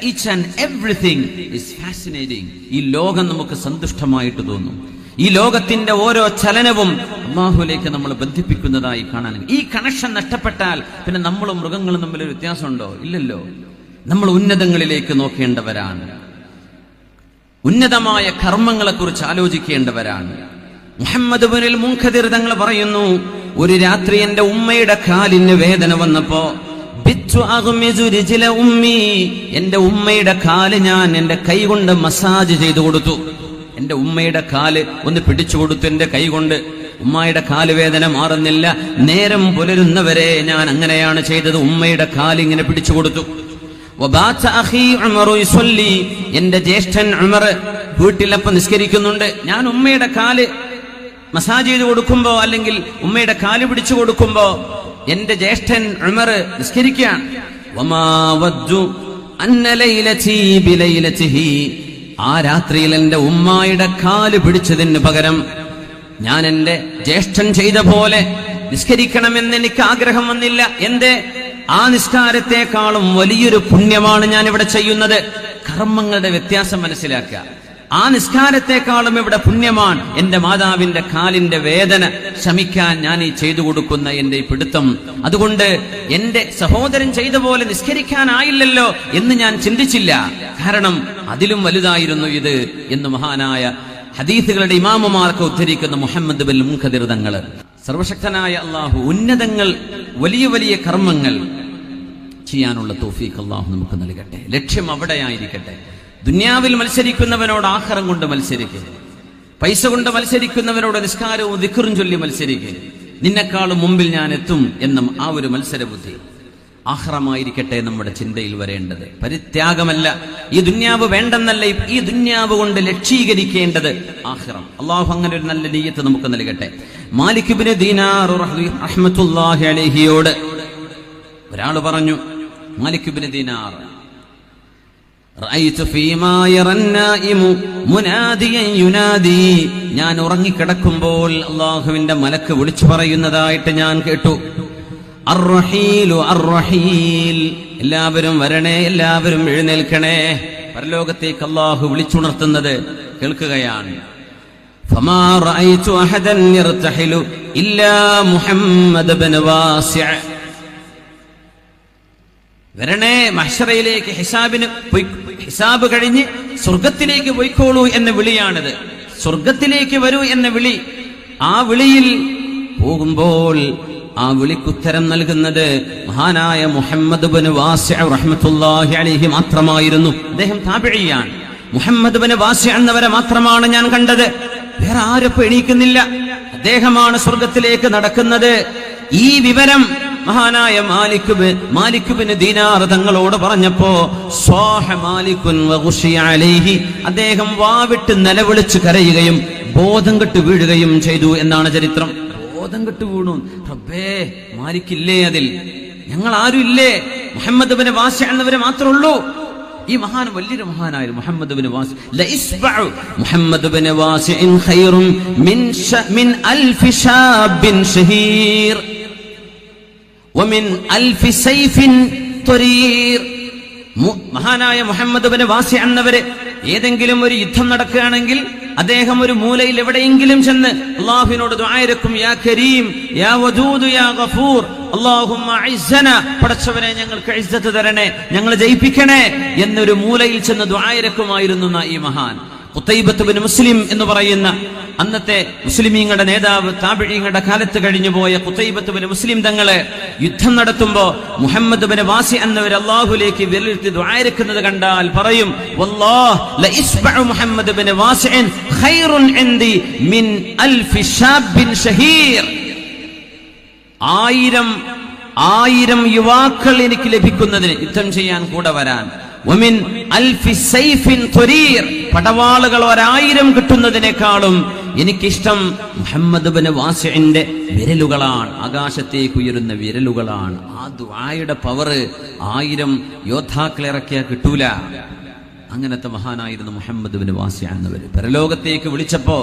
each and everything is fascinating. ഈ ലോകം നമുക്ക് സന്തുഷ്ടമായിട്ട് തോന്നും. ഈ ലോകത്തിന്റെ ഓരോ ചലനവും അല്ലാഹുവിലേക്ക് നമ്മൾ ബന്ധിപ്പിക്കുന്നതായി കാണാൻ. ഈ കണക്ഷൻ നഷ്ടപ്പെട്ടാൽ പിന്നെ നമ്മളും മൃഗങ്ങളും തമ്മിലൊരു വ്യത്യാസമുണ്ടോ? ഇല്ലല്ലോ. നമ്മൾ ഉന്നതങ്ങളിലേക്ക് നോക്കേണ്ടവരാണ്, ഉന്നതമായ കർമ്മങ്ങളെ കുറിച്ച് ആലോചിക്കേണ്ടവരാണ്. മുഹമ്മദ് ഇബ്നുൽ മുൻകദിർ തങ്ങൾ പറയുന്നു, ഒരു രാത്രി എന്റെ ഉമ്മയുടെ കാലിന് വേദന വന്നപ്പോ എന്റെ ഉമ്മയുടെ കാല് ഞാൻ എന്റെ കൈ കൊണ്ട് മസാജ് ചെയ്തു കൊടുത്തു. എന്റെ ഉമ്മയുടെ കാല് ഒന്ന് പിടിച്ചു കൊടുത്തു എന്റെ കൈ കൊണ്ട്. ഉമ്മയുടെ കാല് വേദന മാറുന്നില്ല. നേരം പുലരുന്നവരെ ഞാൻ അങ്ങനെയാണ് ചെയ്തത്. ഉമ്മയുടെ കാല് ഇങ്ങനെ പിടിച്ചു കൊടുത്തു. എന്റെ ജ്യേഷ്ഠൻ ഉമർ വീട്ടിലപ്പം നിസ്കരിക്കുന്നുണ്ട്. ഞാൻ ഉമ്മയുടെ കാല് മസാജ് ചെയ്ത് കൊടുക്കുമ്പോ, അല്ലെങ്കിൽ ഉമ്മയുടെ കാല് പിടിച്ചു കൊടുക്കുമ്പോ എന്റെ ജ്യേഷ്ഠൻ ഉമർ നിസ്കരിക്കുകയാണ്. ആ രാത്രിയിൽ എന്റെ ഉമ്മായുടെ കാല് പിടിച്ചതിന് പകരം ഞാൻ എന്റെ ജ്യേഷ്ഠൻ ചെയ്ത പോലെ നിസ്കരിക്കണമെന്ന് എനിക്ക് ആഗ്രഹം വന്നില്ല. എന്റെ ആ നിസ്കാരത്തെക്കാളും വലിയൊരു പുണ്യമാണ് ഞാൻ ഇവിടെ ചെയ്യുന്നത്. കർമ്മങ്ങളുടെ വ്യത്യാസം മനസ്സിലാക്കുക. ആ നിസ്കാരത്തെക്കാളും ഇവിടെ പുണ്യമാണ് എന്റെ മാതാവിന്റെ കാലിന്റെ വേദന ശമിക്കാൻ ഞാൻ ഈ ചെയ്തു കൊടുക്കുന്ന എന്റെ ഈ പിടുത്തം. അതുകൊണ്ട് എന്റെ സഹോദരൻ ചെയ്ത പോലെ നിസ്കരിക്കാനായില്ലല്ലോ എന്ന് ഞാൻ ചിന്തിച്ചില്ല. കാരണം അതിലും വലുതായിരുന്നു ഇത് എന്ന് മഹാനായ ഹദീസുകളുടെ ഇമാമുമാർക്ക് ഉദ്ധരിക്കുന്ന മുഹമ്മദ് ഇബ്നുൽ മുൻകദിർ തങ്ങൾ. സർവശക്തനായ അല്ലാഹു ഉന്നതങ്ങൾ, വലിയ വലിയ കർമ്മങ്ങൾ ചെയ്യാനുള്ള തൗഫീഖ് അല്ലാഹു നമുക്ക് നൽകട്ടെ. ലക്ഷ്യം അവിടെയായിരിക്കട്ടെ. ദുനിയാവിൽ മത്സരിക്കുന്നവനോട് ആഖിറം കൊണ്ട് മത്സരിക്കുക, പൈസ കൊണ്ട് മത്സരിക്കുന്നവനോട് നിസ്കാരവും ദിക്റും ചൊല്ലി മത്സരിക്കുക. നിന്നെക്കാളും മുമ്പിൽ ഞാൻ എത്തും എന്നും ആ ഒരു മത്സരബുദ്ധി. ആഖിറമായിരിക്കട്ടെ നമ്മുടെ ചിന്തയിൽ വരേണ്ടത്. പരിത്യാഗമല്ല, ഈ ദുന്യാവ് വേണ്ടെന്നല്ല, ഈ ദുന്യാവ് കൊണ്ട് ലക്ഷീകരിക്കേണ്ടത് ആഖിറം. അള്ളാഹു അങ്ങനെ ഒരു നല്ല നിയ്യത്ത് നമുക്ക് നൽകട്ടെ. മാലിക് ഇബ്നു ദീനാർ റഹ്മത്തുള്ളാഹി അലൈഹിയോട് ഒരാൾ പറഞ്ഞു, മാലിക് ഇബ്നു ദീനാർ, റഅയ്തു ഫീമാ യറന്നായിമു മുനാദിയൻ യുനാദി, ഞാൻ ഉറങ്ങിക്കിടക്കുമ്പോൾ അള്ളാഹുവിന്റെ മലക്ക് വിളിച്ചു പറയുന്നതായിട്ട് ഞാൻ കേട്ടു. അർറഹീലു അർറഹീൽ, എല്ലാവരും വരണേ, എല്ലാവരും എഴുന്നേൽക്കണേ. പരലോകത്തേക്ക് അള്ളാഹു വിളിച്ചുണർത്തുന്നത് കേൾക്കുകയാണ്. ഫമാ റഅയ്തു അഹദൻ യർതഹിലു ഇല്ലാ മുഹമ്മദ് ഇബ്നു വാസിഅ, വരണേ മഹ്ശറയിലേക്ക്, ഹിസാബ് കഴിഞ്ഞ് സ്വർഗത്തിലേക്ക് പോയിക്കോളൂ എന്ന വിളിയാണിത്. സ്വർഗത്തിലേക്ക് വരൂ എന്ന വിളി. ആ വിളിയിൽ പോകുമ്പോൾ ആ വിളിക്കുത്തരം നൽകുന്നത് മഹാനായ മുഹമ്മദ് ഇബ്നു വാസിഅ റഹ്മത്തുള്ളാഹി അലൈഹി മാത്രമായിരുന്നു. അദ്ദേഹം താബിഈയാണ്. മുഹമ്മദ് ഇബ്നു വാസിഅ എന്നവരെ മാത്രമാണ് ഞാൻ കണ്ടത്. വേറെ ആരും എണീക്കുന്നില്ല. അദ്ദേഹമാണ് സ്വർഗത്തിലേക്ക് നടക്കുന്നത്. ഈ വിവരം മഹാനായ മാലിക് ഇബ്നു ദീനാർ തങ്ങളോട് പറഞ്ഞപ്പോ സ്വാഹ മാലികുൻ വഗുശിയ അലൈഹി, അദ്ദേഹം വാവിട്ട് നിലവിളിച്ച് കരയുകയും ബോധം കെട്ട് വീഴുകയും ചെയ്തു എന്നാണ് ചരിത്രം. ബോധം കെട്ട് വീണു. റബ്ബേ, മാലിക്കില്ലേ അതിൽ? ഞങ്ങൾ ആരും ഇല്ലേ? മുഹമ്മദ് ഇബ്നു വാസിഅ എന്നവരെ മാത്രമേ ഉള്ളൂ. ഈ മഹാൻ വലിയൊരു മഹാനായിരുന്നു മുഹമ്മദ് ഇബ്നു വാസിഅ. ലഇസ്ബഉ മുഹമ്മദ് ഇബ്നു വാസിഅൻ ഖൈറുൻ മിൻ അൽഫി ശാബിൻ ശഹീർ വമിൻ അൽഫി സൈഫിൻ ത്വരീർ. മഹാനായ മുഹമ്മദ് ഇബ്നു വാസിഅ എന്നവരെ ഏതെങ്കിലും ഒരു യുദ്ധം നടക്കുകയാണെങ്കിൽ അദ്ദേഹം ഒരു മൂലയിൽ എവിടെയെങ്കിലും ചെന്ന് അല്ലാഹുവിനോട് ദുആ ഇരക്കും, യാ കരീം യാ വദൂദ് യാ ഗഫൂർ അല്ലാഹുമ്മ അഇസ്സന, പടച്ചവനെ ഞങ്ങൾക്ക് ഇസ്സത്ത് തരണേ, ഞങ്ങൾ ജയിപ്പിക്കണേ എന്നൊരു മൂലയിൽ ചെന്ന് ദുആ ഇരക്കുമായിരുന്നു ഈ മഹാൻ. ഖുതൈബത്ത് ഇബ്നു മുസ്ലിം എന്ന് പറയുന്ന അന്നത്തെ മുസ്ലിമീങ്ങളുടെ നേതാവ്, താബിഈങ്ങളുടെ കാലത്ത് കഴിഞ്ഞു പോയ ഖുതൈബത്ത് ഇബ്നു മുസ്ലിം തങ്ങളെ യുദ്ധം നടത്തുമ്പോ മുഹമ്മദ് ഇബ്നു വാസിഅ എന്നവർ അല്ലാഹുവിലേക്ക് വിരലിട്ട് ദുആ ഇരക്കുന്നത് കണ്ടാൽ പറയും, വല്ലാഹ് ലഇസ്ബഉ മുഹമ്മദ് ഇബ്നു വാസിഅൻ ഖൈറുൻ ഇൻദി മിൻ അൽഫി ശാബിൻ ശഹീർ. 1000 യുവാക്കൾ എനിക്ക് ലഭിക്കുന്നതിന്, യുദ്ധം ചെയ്യാൻ കൂടെ വരാൻ. വമിൻ അൽഫി സൈഫിൻ ത്വരീർ, പടവാളുകൾ 1000 കിട്ടുന്നതിനേക്കാളും എനിക്കിഷ്ടം മുഹമ്മദ് ഇബ്നു വാസിഇന്റെ വിരലുകളാണ്, ആകാശത്തേക്ക് ഉയരുന്ന വിരലുകളാണ്. ആ ദുആയുടെ പവർ 1000 യോദ്ധാക്കളെ ഇറക്കിയാൽ കിട്ടൂല. അങ്ങനത്തെ മഹാനായിരുന്നു മുഹമ്മദ് ഇബ്നു വാസിഅ എന്നവർ. പരലോകത്തേക്ക് വിളിച്ചപ്പോ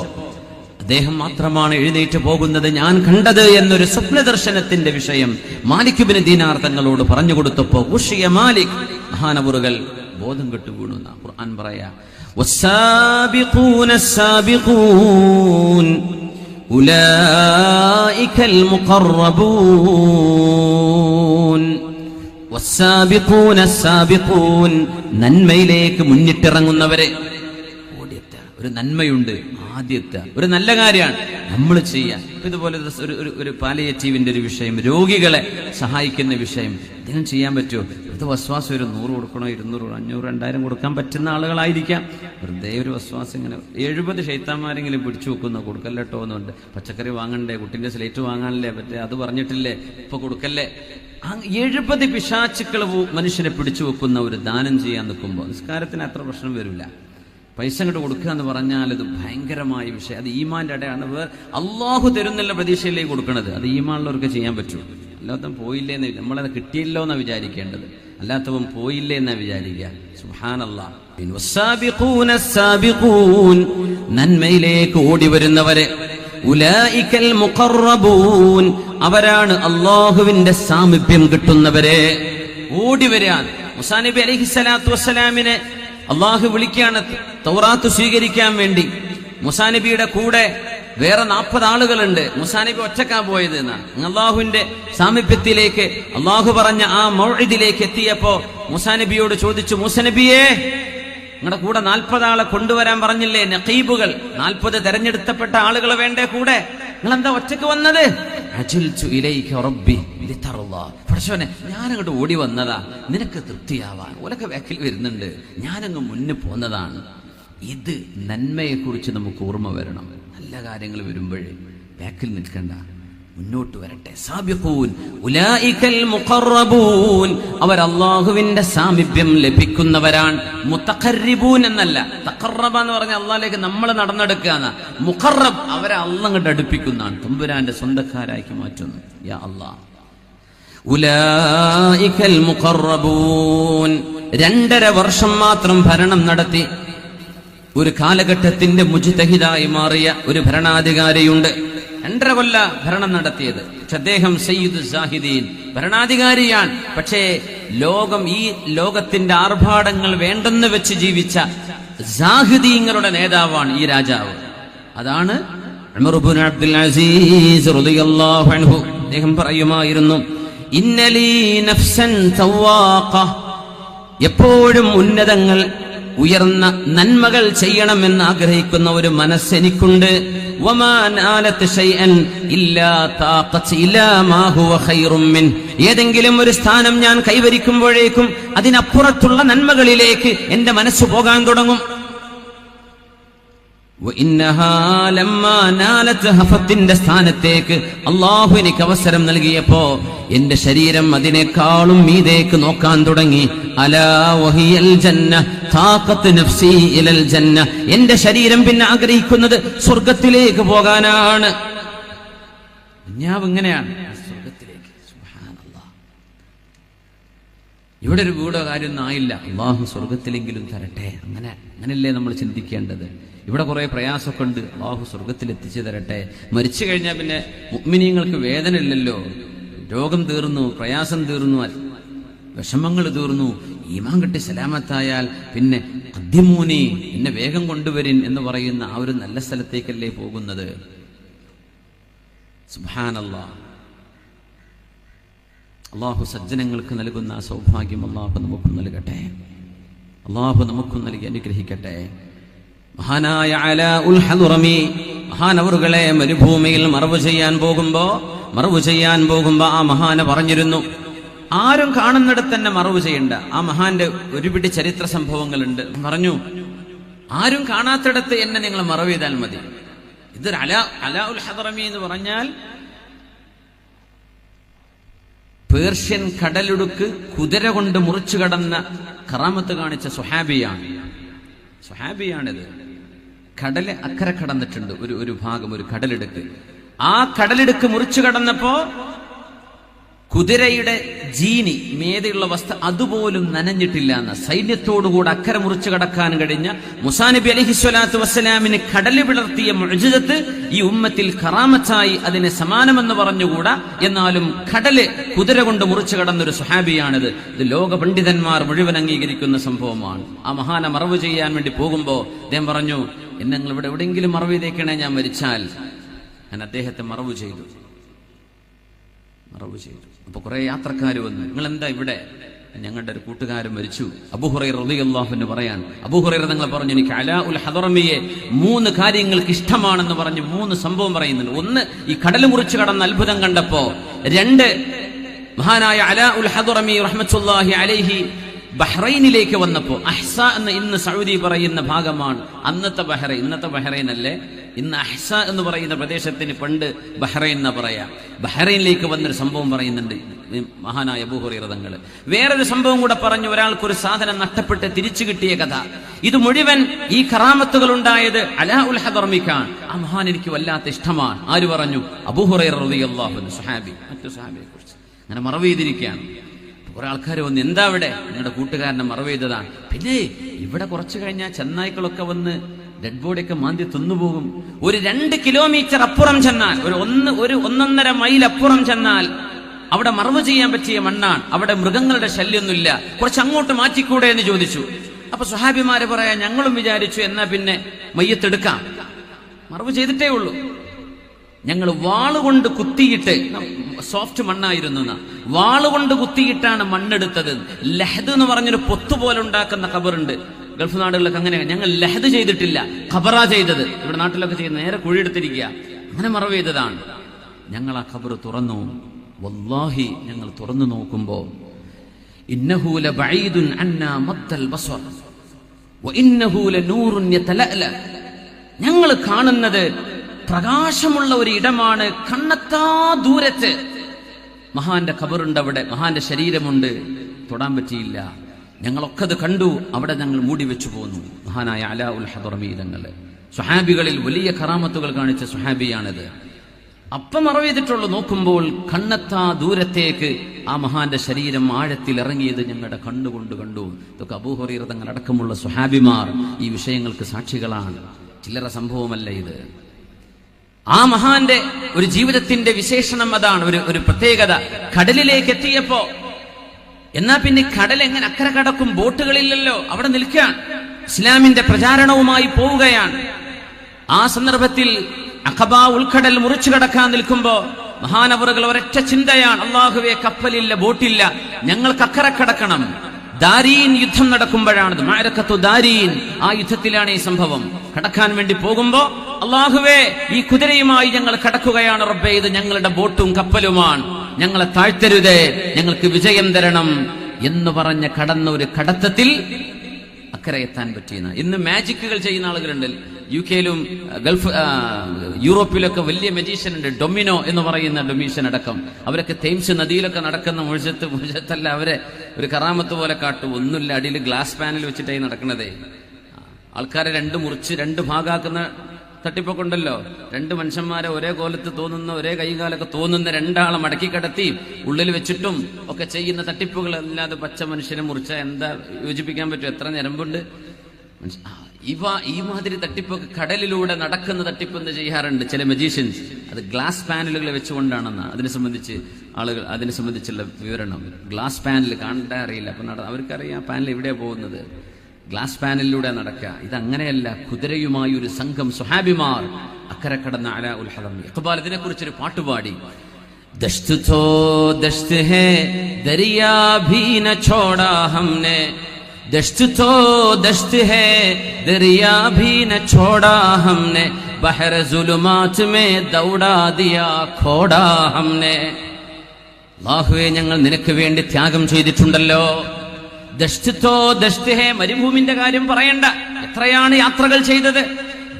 അദ്ദേഹം മാത്രമാണ് എഴുന്നേറ്റ് പോകുന്നത് ഞാൻ കണ്ടത് എന്നൊരു സ്വപ്നദർശനത്തിന്റെ വിഷയം മാലിക് ഇബ്നു ദീനാർ തങ്ങളോട് പറഞ്ഞു കൊടുത്തപ്പോ ഉഷിയ മാലിക്, മഹാനവറുകൾ ബോധം കെട്ടു വീണു. ഖുർആൻ പറയാ, വസ്സാബിഖൂന സ്സാബിഖൂൻ ഉലൈകൽ മുഖറബൂൻ. വസ്സാബിഖൂന സ്സാബിഖൂൻ, നന്മയിലേക്ക് മുന്നിട്ടിറങ്ങുന്നവരെ. ഒരു നന്മയുണ്ട്, ആദ്യത്തെ ഒരു നല്ല കാര്യമാണ് നമ്മൾ ചെയ്യാൻ. ഇതുപോലെ ഒരു പാലിയേറ്റീവിന്റെ ഒരു വിഷയം, രോഗികളെ സഹായിക്കുന്ന വിഷയം, ഇതിനും ചെയ്യാൻ പറ്റുമോ? ഇത് വസ്വാസം ഒരു 100 കൊടുക്കണോ, 200, 500, 2000 കൊടുക്കാൻ പറ്റുന്ന ആളുകളായിരിക്കാം. വെറുതെ ഒരു വസ്വാസം ഇങ്ങനെ 70 ശൈത്താന്മാരെങ്കിലും പിടിച്ചു വെക്കുന്ന കൊടുക്കല്ലോ എന്നുണ്ട്. പച്ചക്കറി വാങ്ങണ്ടേ, കുട്ടിന്റെ സ്ലേറ്റ് വാങ്ങാനല്ലേ, മറ്റേ അത് പറഞ്ഞിട്ടില്ലേ, ഇപ്പൊ കൊടുക്കല്ലേ. 70 പിശാചുക്കൾ മനുഷ്യനെ പിടിച്ചു വെക്കുന്ന ഒരു ദാനം ചെയ്യാൻ നിൽക്കുമ്പോൾ നിസ്കാരത്തിന് അത്ര പ്രശ്നം വരില്ല. പൈസ അങ്ങോട്ട് കൊടുക്കുക എന്ന് പറഞ്ഞാൽ അത് ഭയങ്കരമായ വിഷയം. അത് ഈമാന്റെ അടയാണ്. അള്ളാഹു തരുന്നുള്ള പ്രതീക്ഷയിലേക്ക് കൊടുക്കണത്. അത് ഈമാനുള്ളവർക്ക് ചെയ്യാൻ പറ്റൂ. അല്ലാത്തവൻ പോയില്ലേ എന്ന്, നമ്മളത് കിട്ടിയല്ലോ എന്നാ വിചാരിക്കേണ്ടത്, അല്ലാത്തവൻ പോയില്ലേ എന്നാ വിചാരിക്കുക. സുബ്ഹാനല്ലാഹ്. നന്മയിലേക്ക് ഓടി വരുന്നവരെ, ഉലൈകൽ മുഖറബൂൻ, അവരാണ് അള്ളാഹുവിന്റെ സാമീപ്യം കിട്ടുന്നവരെ. ഓടി വരാൻ മൂസാ നബി അലൈഹിസ്സലാത്തു വസ്സലാമിനെ അള്ളാഹു വിളിക്കാണ് തൗറാത്ത് സ്വീകരിക്കാൻ വേണ്ടി. മൂസാ നബിയുടെ കൂടെ വേറെ 40 ആളുകളുണ്ട്. മൂസാ നബി ഒറ്റക്കാ പോയത് എന്നാണ്. അള്ളാഹുവിന്റെ സാമീപ്യത്തിലേക്ക് അള്ളാഹു പറഞ്ഞ ആ മൗഇദിലേക്ക് എത്തിയപ്പോ മൂസാ നബിയോട് ചോദിച്ചു, മൂസാ നബിയേ, നിങ്ങളുടെ കൂടെ 40 ആളെ കൊണ്ടുവരാൻ പറഞ്ഞില്ലേ, നഖീബുകൾ, 40 തെരഞ്ഞെടുത്തപ്പെട്ട ആളുകൾ വേണ്ടേ കൂടെ, നിങ്ങൾ എന്താ ഒറ്റക്ക് വന്നത്? അജിൽതു ഇലൈക റബ്ബി പടച്ചോനെ ഞാനങ്ങോട്ട് ഓടി വന്നതാ നിനക്ക് തൃപ്തിയാവാൻ. ഓലൊക്കെ ബാക്കിൽ വരുന്നുണ്ട്, ഞാനങ്ങ് മുന്നിൽ പോന്നതാണ്. ഇത് നന്മയെക്കുറിച്ച് നമുക്ക് ഓർമ്മ വരണം. നല്ല കാര്യങ്ങൾ വരുമ്പോഴേ ബാക്കിൽ നിൽക്കണ്ട, മുന്നോട്ട് വരട്ടെ. സാബിഖൂൻ ഉലൈകൽ മുഖറബൂൻ, അവർ അല്ലാഹുവിന്റെ സാമീപ്യം ലഭിക്കുന്നവരാണ്. മുതഖർരിബൂൻ എന്നല്ല, തഖറബ എന്ന് പറഞ്ഞാൽ അല്ലാഹുവിലേക്ക് നമ്മൾ നടന്നെടുക്കുകയാണ്. മുഖറബ് അവരെ അല്ലാഹ് അങ്ങോട്ട് അടുപ്പിക്കുന്നതാണ്, തമ്പുരാന്റെ സ്വന്തക്കാരാക്കി മാറ്റുന്നു. യാ അല്ലാഹ്, ഉലൈകൽ മുഖറബൂൻ 2.5 വർഷം മാത്രം ഭരണം നടത്തി ഒരു കാലഘട്ടത്തിന്റെ മുജ്തഹിദായി മാറിയ ഒരു ഭരണാധികാരിയുണ്ട്. 2.5 കൊല്ല ഭരണം നടത്തിയത്. പക്ഷെ അദ്ദേഹം സയ്യിദ് സാഹിദീൻ ഭരണാധികാരിയാണ്. പക്ഷേ ഈ ലോകത്തിന്റെ ആർഭാടങ്ങൾ വേണ്ടെന്ന് വെച്ച് ജീവിച്ച സാഹിദീങ്ങളുടെ നേതാവാണ് ഈ രാജാവ്. അതാണ് ഉമർ ഇബ്നു അബ്ദുൽ അസീസ് റളിയല്ലാഹു അൻഹു. അദ്ദേഹം പറയുമായിരുന്നു, ഇന്നലീ നഫ്സൻ തവാഖ, എപ്പോഴും ഉന്നതങ്ങൾ ഉയർന്ന നന്മകൾ ചെയ്യണമെന്ന് ആഗ്രഹിക്കുന്ന ഒരു മനസ്സെനിക്കുണ്ട്. ഏതെങ്കിലും ഒരു സ്ഥാനം ഞാൻ കൈവരിക്കുമ്പോഴേക്കും അതിനപ്പുറത്തുള്ള നന്മകളിലേക്ക് എന്റെ മനസ്സ് പോകാൻ തുടങ്ങും. ഹഫത്തിന്റെ സ്ഥാനത്തേക്ക് അള്ളാഹു എനിക്ക് അവസരം നൽകിയപ്പോ എന്റെ ശരീരം അതിനേക്കാളും മീതേക്ക് നോക്കാൻ തുടങ്ങി. അലാ വഹിയൽ ജന്ന താഖത്ത് നഫ്സി ഇലൽ ജന്ന, എന്റെ ശരീരം പിന്നെ ആഗ്രഹിക്കുന്നത് സ്വർഗത്തിലേക്ക് പോകാനാണ്. ഇങ്ങനെയാണ് സ്വർഗത്തിലേക്ക്. സുബ്ഹാനല്ലാഹ്, ഇവിടെ ഒരു വീടോ കാര്യമൊന്നും ആയില്ല, അള്ളാഹു സ്വർഗത്തിലെങ്കിലും തരട്ടെ. അങ്ങനെയല്ലേ നമ്മൾ ചിന്തിക്കേണ്ടത്. ഇവിടെ കുറെ പ്രയാസമൊക്കെ ഉണ്ട്, അള്ളാഹു സ്വർഗത്തിൽ എത്തിച്ചു തരട്ടെ. മരിച്ചു കഴിഞ്ഞാൽ പിന്നെ മുഅ്മിനീങ്ങൾക്ക് വേദന ഇല്ലല്ലോ, രോഗം തീർന്നു, പ്രയാസം തീർന്നു, വിഷമങ്ങൾ തീർന്നു. ഈമാൻ കിട്ടി സലാമത്തായാൽ പിന്നെ ഖദ്ദിമൂനി, എന്നെ വേഗം കൊണ്ടുവരിൻ എന്ന് പറയുന്ന ആ ഒരു നല്ല സ്ഥലത്തേക്കല്ലേ പോകുന്നത്. സുബ്ഹാനല്ലാഹ്, അള്ളാഹു സജ്ജനങ്ങൾക്ക് നൽകുന്ന ആ സൗഭാഗ്യം അള്ളാഹു നമുക്കും നൽകട്ടെ. അള്ളാഹു നമുക്കും നൽകി അനുഗ്രഹിക്കട്ടെ. മഹാനായ അലാഉൽ ഹദ്റമി മഹാനവറുകളെ മരുഭൂമിയിൽ മറവ് ചെയ്യാൻ പോകുമ്പോ ആ മഹാന പറഞ്ഞിരുന്നു, ആരും കാണുന്നിടത്ത് തന്നെ മറവ് ചെയ്യണ്ട. ആ മഹാന്റെ ഒരുപിടി ചരിത്ര സംഭവങ്ങളുണ്ട്. പറഞ്ഞു, ആരും കാണാത്തിടത്ത് എന്നെ നിങ്ങൾ മറവ് ചെയ്താൽ മതി. ഇതൊരു അലാഉൽ ഹദ്റമി എന്ന് പറഞ്ഞാൽ പേർഷ്യൻ കടലിടുക്ക് കുതിര കൊണ്ട് മുറിച്ചു കടന്ന കറാമത്ത് കാണിച്ച സ്വഹാബിയാണിത്. കടല് അക്കരെ കടന്നിട്ടുണ്ട്, ഒരു ഭാഗം, ഒരു കടലിടുക്ക്. ആ കടലിടുക്ക് മുറിച്ചു കടന്നപ്പോ കുതിരയുടെ ജീനി, മേതെയുള്ള വസ്തു അതുപോലും നനഞ്ഞിട്ടില്ല എന്ന, സൈന്യത്തോടുകൂടെ അക്കരെ മുറിച്ചു കടക്കാൻ കഴിഞ്ഞ മൂസാ നബി അലൈഹിസ്സലാത്തു വസ്സലാമിന് കടല് പിളർത്തിയ മുഅ്ജിസത്ത് ഈ ഉമ്മത്തിൽ കറാമത്തായി അതിനെ സമാനമെന്ന് പറഞ്ഞുകൂടാ. എന്നാലും കടല് കുതിര കൊണ്ട് മുറിച്ചു കടന്നൊരു സ്വഹാബിയാണിത്. ഇത് ലോക പണ്ഡിതന്മാർ മുഴുവൻ അംഗീകരിക്കുന്ന സംഭവമാണ്. ആ മഹാന മറവ് ചെയ്യാൻ വേണ്ടി പോകുമ്പോ അദ്ദേഹം പറഞ്ഞു, എന്നെ നിങ്ങൾ ഇവിടെ എവിടെയെങ്കിലും മറവ് ചെയ്തേക്കണേ, ഞാൻ മരിച്ചാൽ. ഞാൻ അദ്ദേഹത്തെ മറവ് ചെയ്തു. അപ്പൊ കുറെ യാത്രക്കാർ വന്നു, നിങ്ങൾ എന്താ ഇവിടെ? ഞങ്ങളുടെ ഒരു കൂട്ടുകാരൻ മരിച്ചു. അബൂ ഹുറൈറ റളിയല്ലാഹു അൻഹു പറയാൻ, അബൂ ഹുറൈറ തങ്ങൾ പറഞ്ഞു, എനിക്ക് അലാഉൽ ഹദ്റമിയെ 3 കാര്യങ്ങൾക്ക് ഇഷ്ടമാണെന്ന് പറഞ്ഞു 3 സംഭവം പറയുന്നുണ്ട്. 1, ഈ കടൽ മുറിച്ചു കടന്ന അത്ഭുതം കണ്ടപ്പോ. 2, മഹാനായ അലാഉൽ ഹദ്റമി റഹ്മത്തുള്ളാഹി അലൈഹി ബഹ്റൈനിലേക്ക് വന്നപ്പോ, അഹ്സ എന്ന് ഇന്ന് സൗദി പറയുന്ന ഭാഗമാണ് അന്നത്തെ ബഹ്റൈൻ. ഇന്നത്തെ ബഹ്റൈൻ അല്ലേ, ഇന്ന് അഹ്സ എന്ന് പറയുന്ന പ്രദേശത്തിന് പണ്ട് ബഹ്റൈൻ എന്നാ പറയാ. ബഹ്റൈനിലേക്ക് വന്നൊരു സംഭവം പറയുന്നുണ്ട് മഹാനായ അബൂ ഹുറൈറ തങ്ങൾ. വേറൊരു സംഭവം കൂടെ പറഞ്ഞു, ഒരാൾക്കൊരു സാധനം നഷ്ടപ്പെട്ട് തിരിച്ചു കിട്ടിയ കഥ. ഇത് മുഴുവൻ ഈ കറാമത്തുകൾ ഉണ്ടായത് അലാഉൽ ഹദ്റമിക്കാണ്. ആ മഹാൻ എനിക്ക് വല്ലാത്ത ഇഷ്ടമാണ്. ആര് പറഞ്ഞു? അബൂ ഹുറൈറ റളിയല്ലാഹു അൻഹു, സ്വഹാബി. മറ്റു സ്വഹാബിയെ കുറിച്ച് അങ്ങനെ മറവ് ചെയ്തിരിക്കുകയാണ്. കുറെ ആൾക്കാർ വന്ന്, എന്താ ഇവിടെ? നിങ്ങളുടെ കൂട്ടുകാരനെ മറവ് ചെയ്തതാണ്. പിന്നെ ഇവിടെ കുറച്ചു കഴിഞ്ഞാൽ ചെന്നായ്ക്കളൊക്കെ വന്ന് ഡെഡ് ബോഡിയൊക്കെ മാന്തി തിന്നുപോകും. ഒരു 2 കിലോമീറ്റർ അപ്പുറം ചെന്നാൽ, ഒരു 1.5 മൈൽ അപ്പുറം ചെന്നാൽ അവിടെ മറവ് ചെയ്യാൻ പറ്റിയ മണ്ണാണ്. അവിടെ മൃഗങ്ങളുടെ ശല്യമൊന്നുമില്ല. കുറച്ച് അങ്ങോട്ട് മാറ്റിക്കൂടെ എന്ന് ചോദിച്ചു. അപ്പൊ സ്വഹാബിമാര് പറയാ, ഞങ്ങളും വിചാരിച്ചു എന്നാ പിന്നെ മയ്യത്തെടുക്കാം, മറവ് ചെയ്തിട്ടേ ഉള്ളൂ. ഞങ്ങൾ വാളുകൊണ്ട് കുത്തിയിട്ട്, സോഫ്റ്റ് മണ്ണായിരുന്നു, വാളുകൊണ്ട് കുത്തിയിട്ടാണ് മണ്ണെടുത്തത്. ലഹദ് എന്ന് പറഞ്ഞൊരു പൊത്തുപോലെ ഉണ്ടാക്കുന്ന ഖബറുണ്ട് ഗൾഫ് നാടുകളിലൊക്കെ. അങ്ങനെ ഞങ്ങൾ ലഹദ് ചെയ്തിട്ടില്ല, ഖബറാ ചെയ്തത്. ഇവിടെ നാട്ടിലൊക്കെ ചെയ്യുന്ന നേരെ കുഴിയെടുത്തിരിക്കുക, അങ്ങനെ മറവ് ചെയ്തതാണ്. ഞങ്ങൾ ആ ഖബർ തുറന്നു. വല്ലാഹി ഞങ്ങൾ തുറന്നു നോക്കുമ്പോൾ ഇന്നഹു ലബഈദുൻ അന്നാ മദ്ദൽ ബസർ വഇന്നഹു ലനൂറുൻ യതലഅല, ഞങ്ങൾ കാണുന്നത് പ്രകാശമുള്ള ഒരു ഇടമാണ്, കണ്ണെത്താ ദൂരത്ത്. മഹാന്റെ ഖബറുണ്ട്, അവിടെ മഹാന്റെ ശരീരമുണ്ട്, തൊടാൻ പറ്റിയില്ല. ഞങ്ങളൊക്കെ അത് കണ്ടു, അവിടെ ഞങ്ങൾ മൂടി വെച്ചു പോന്നു. മഹാനായ അലാഉൽ ഹദ്റമി തങ്ങൾ സ്വഹാബികളിൽ വലിയ കറാമത്തുകൾ കാണിച്ച സ്വഹാബിയാണിത്. അപ്പം മറവ് ചെയ്തിട്ടുള്ളൂ. നോക്കുമ്പോൾ കണ്ണെത്താ ദൂരത്തേക്ക് ആ മഹാന്റെ ശരീരം ആഴത്തിൽ ഇറങ്ങിയത് ഞങ്ങളുടെ കണ്ണുകൊണ്ട് കണ്ടു. ഇതൊക്കെ അബൂ ഹുറൈറ തങ്ങൾ അടക്കമുള്ള സ്വഹാബിമാർ ഈ വിഷയങ്ങൾക്ക് സാക്ഷികളാണ്. ചില്ലറ സംഭവമല്ല ഇത്. ആ മഹാന്റെ ഒരു ജീവിതത്തിന്റെ വിശേഷണം അതാണ്, ഒരു പ്രത്യേകത. കടലിലേക്ക് എത്തിയപ്പോ, എന്നാ പിന്നെ കടൽ എങ്ങനെ അക്കരെ കടക്കും? ബോട്ടുകളില്ലല്ലോ, അവിടെ നിൽക്കാൻ ഇസ്ലാമിന്റെ പ്രചാരണവുമായി പോവുകയാണ്. ആ സന്ദർഭത്തിൽ അഖബ ഉൾക്കടൽ മുറിച്ചു കടക്കാൻ നിൽക്കുമ്പോ മഹാനവറുകൾ ഒരൊറ്റ ചിന്തയാണ്, അല്ലാഹുവേ, കപ്പലില്ല, ബോട്ടില്ല, ഞങ്ങൾക്ക് അക്കരെ കടക്കണം. ദാരീൻ യുദ്ധം നടക്കുമ്പോഴാണ്, മഅറകത്തു ദാരീൻ, ആ യുദ്ധത്തിലാണ് ഈ സംഭവം. കടക്കാൻ വേണ്ടി പോകുമ്പോ അല്ലാഹുവേ, ഈ കുതിരയുമായി ഞങ്ങൾ കടക്കുകയാണ് റബ്ബേ, ഇത് ഞങ്ങളുടെ ബോട്ടും കപ്പലുമാണ്, ഞങ്ങളെ താഴ്ത്തരുതേ, ഞങ്ങൾക്ക് വിജയം തരണം എന്ന് പറഞ്ഞ കടന്ന ഒരു കടത്തത്തിൽ അക്കരെ എത്താൻ പറ്റിയെന്ന്. ഇന്ന് മാജിക്കുകൾ ചെയ്യുന്ന ആളുകളുണ്ട്. UK-ലും ഗൾഫ് യൂറോപ്പിലൊക്കെ വലിയ മജീഷ്യൻ ഉണ്ട്, ഡൊമിനോ എന്ന് പറയുന്ന ഡൊമീഷ്യൻ അടക്കം. അവരൊക്കെ തേംസ് നദിയിലൊക്കെ നടക്കുന്ന മുഴുത്തല്ല, അവരെ ഒരു കറാമത്ത് പോലെ കാട്ടും. ഒന്നുമില്ല, അടിയിൽ ഗ്ലാസ് പാനൽ വെച്ചിട്ടായി നടക്കണതേ. ആൾക്കാരെ മുറിച്ച് 2 ഭാഗമാക്കുന്ന തട്ടിപ്പൊക്കെ ഉണ്ടല്ലോ. 2 മനുഷ്യന്മാരെ ഒരേ കോലത്ത് തോന്നുന്ന, ഒരേ കൈകാലൊക്കെ തോന്നുന്ന 2 ആളെ മടക്കി കടത്തി ഉള്ളിൽ വെച്ചിട്ടും ഒക്കെ ചെയ്യുന്ന തട്ടിപ്പുകൾ. അല്ലാതെ പച്ച മനുഷ്യനെ മുറിച്ചാൽ എന്താ യോജിപ്പിക്കാൻ പറ്റും? എത്ര ഞരമ്പുണ്ട്? ഈ മാതിരി തട്ടിപ്പൊക്കെ കടലിലൂടെ നടക്കുന്ന തട്ടിപ്പെന്ന് ചെയ്യാറുണ്ട് ചില മജീഷ്യൻസ്. അത് ഗ്ലാസ് പാനലുകൾ വെച്ചുകൊണ്ടാണെന്ന് അതിനെ സംബന്ധിച്ചുള്ള വിവരണം. ഗ്ലാസ് പാനൽ കാണാൻ അറിയില്ല, അപ്പൊ അവർക്കറിയാം പാനൽ എവിടെയാ പോകുന്നത്. ഗ്ലാസ് പാനലിലൂടെ നടക്കുക. ഇതങ്ങനെയല്ല. കുതിരയുമായി ഒരു സംഘം സ്വഹാബിമാർ അക്കരെ കടന്ന അലാഉൽ ഹദ്റമി. ഇഖ്ബാൽ ഇതിനെ കുറിച്ചൊരു പാട്ടുപാടി. ദശ്ത് തോ ദശ്ത് ഹേ ദരിയാ ഭീ ന ഛോടാ ഹംനെ, ദശ്ത് തോ ദശ്ത് ഹേ ദരിയാ ഭീ ന ഛോടാ ഹംനെ, ബഹർ സുലുമാത് മേ ദൗടാ ദിയാ ഖോടാ ഹംനെ. അല്ലാഹുവേ, ഞങ്ങൾ നിനക്ക് വേണ്ടി ത്യാഗം ചെയ്തിട്ടുണ്ടല്ലോ. ദശ്ത് തോ ദശ്ത് ഹേ, മരുഭൂമിന്റെ കാര്യം പറയണ്ട, എത്രയാണ് യാത്രകൾ ചെയ്തത്.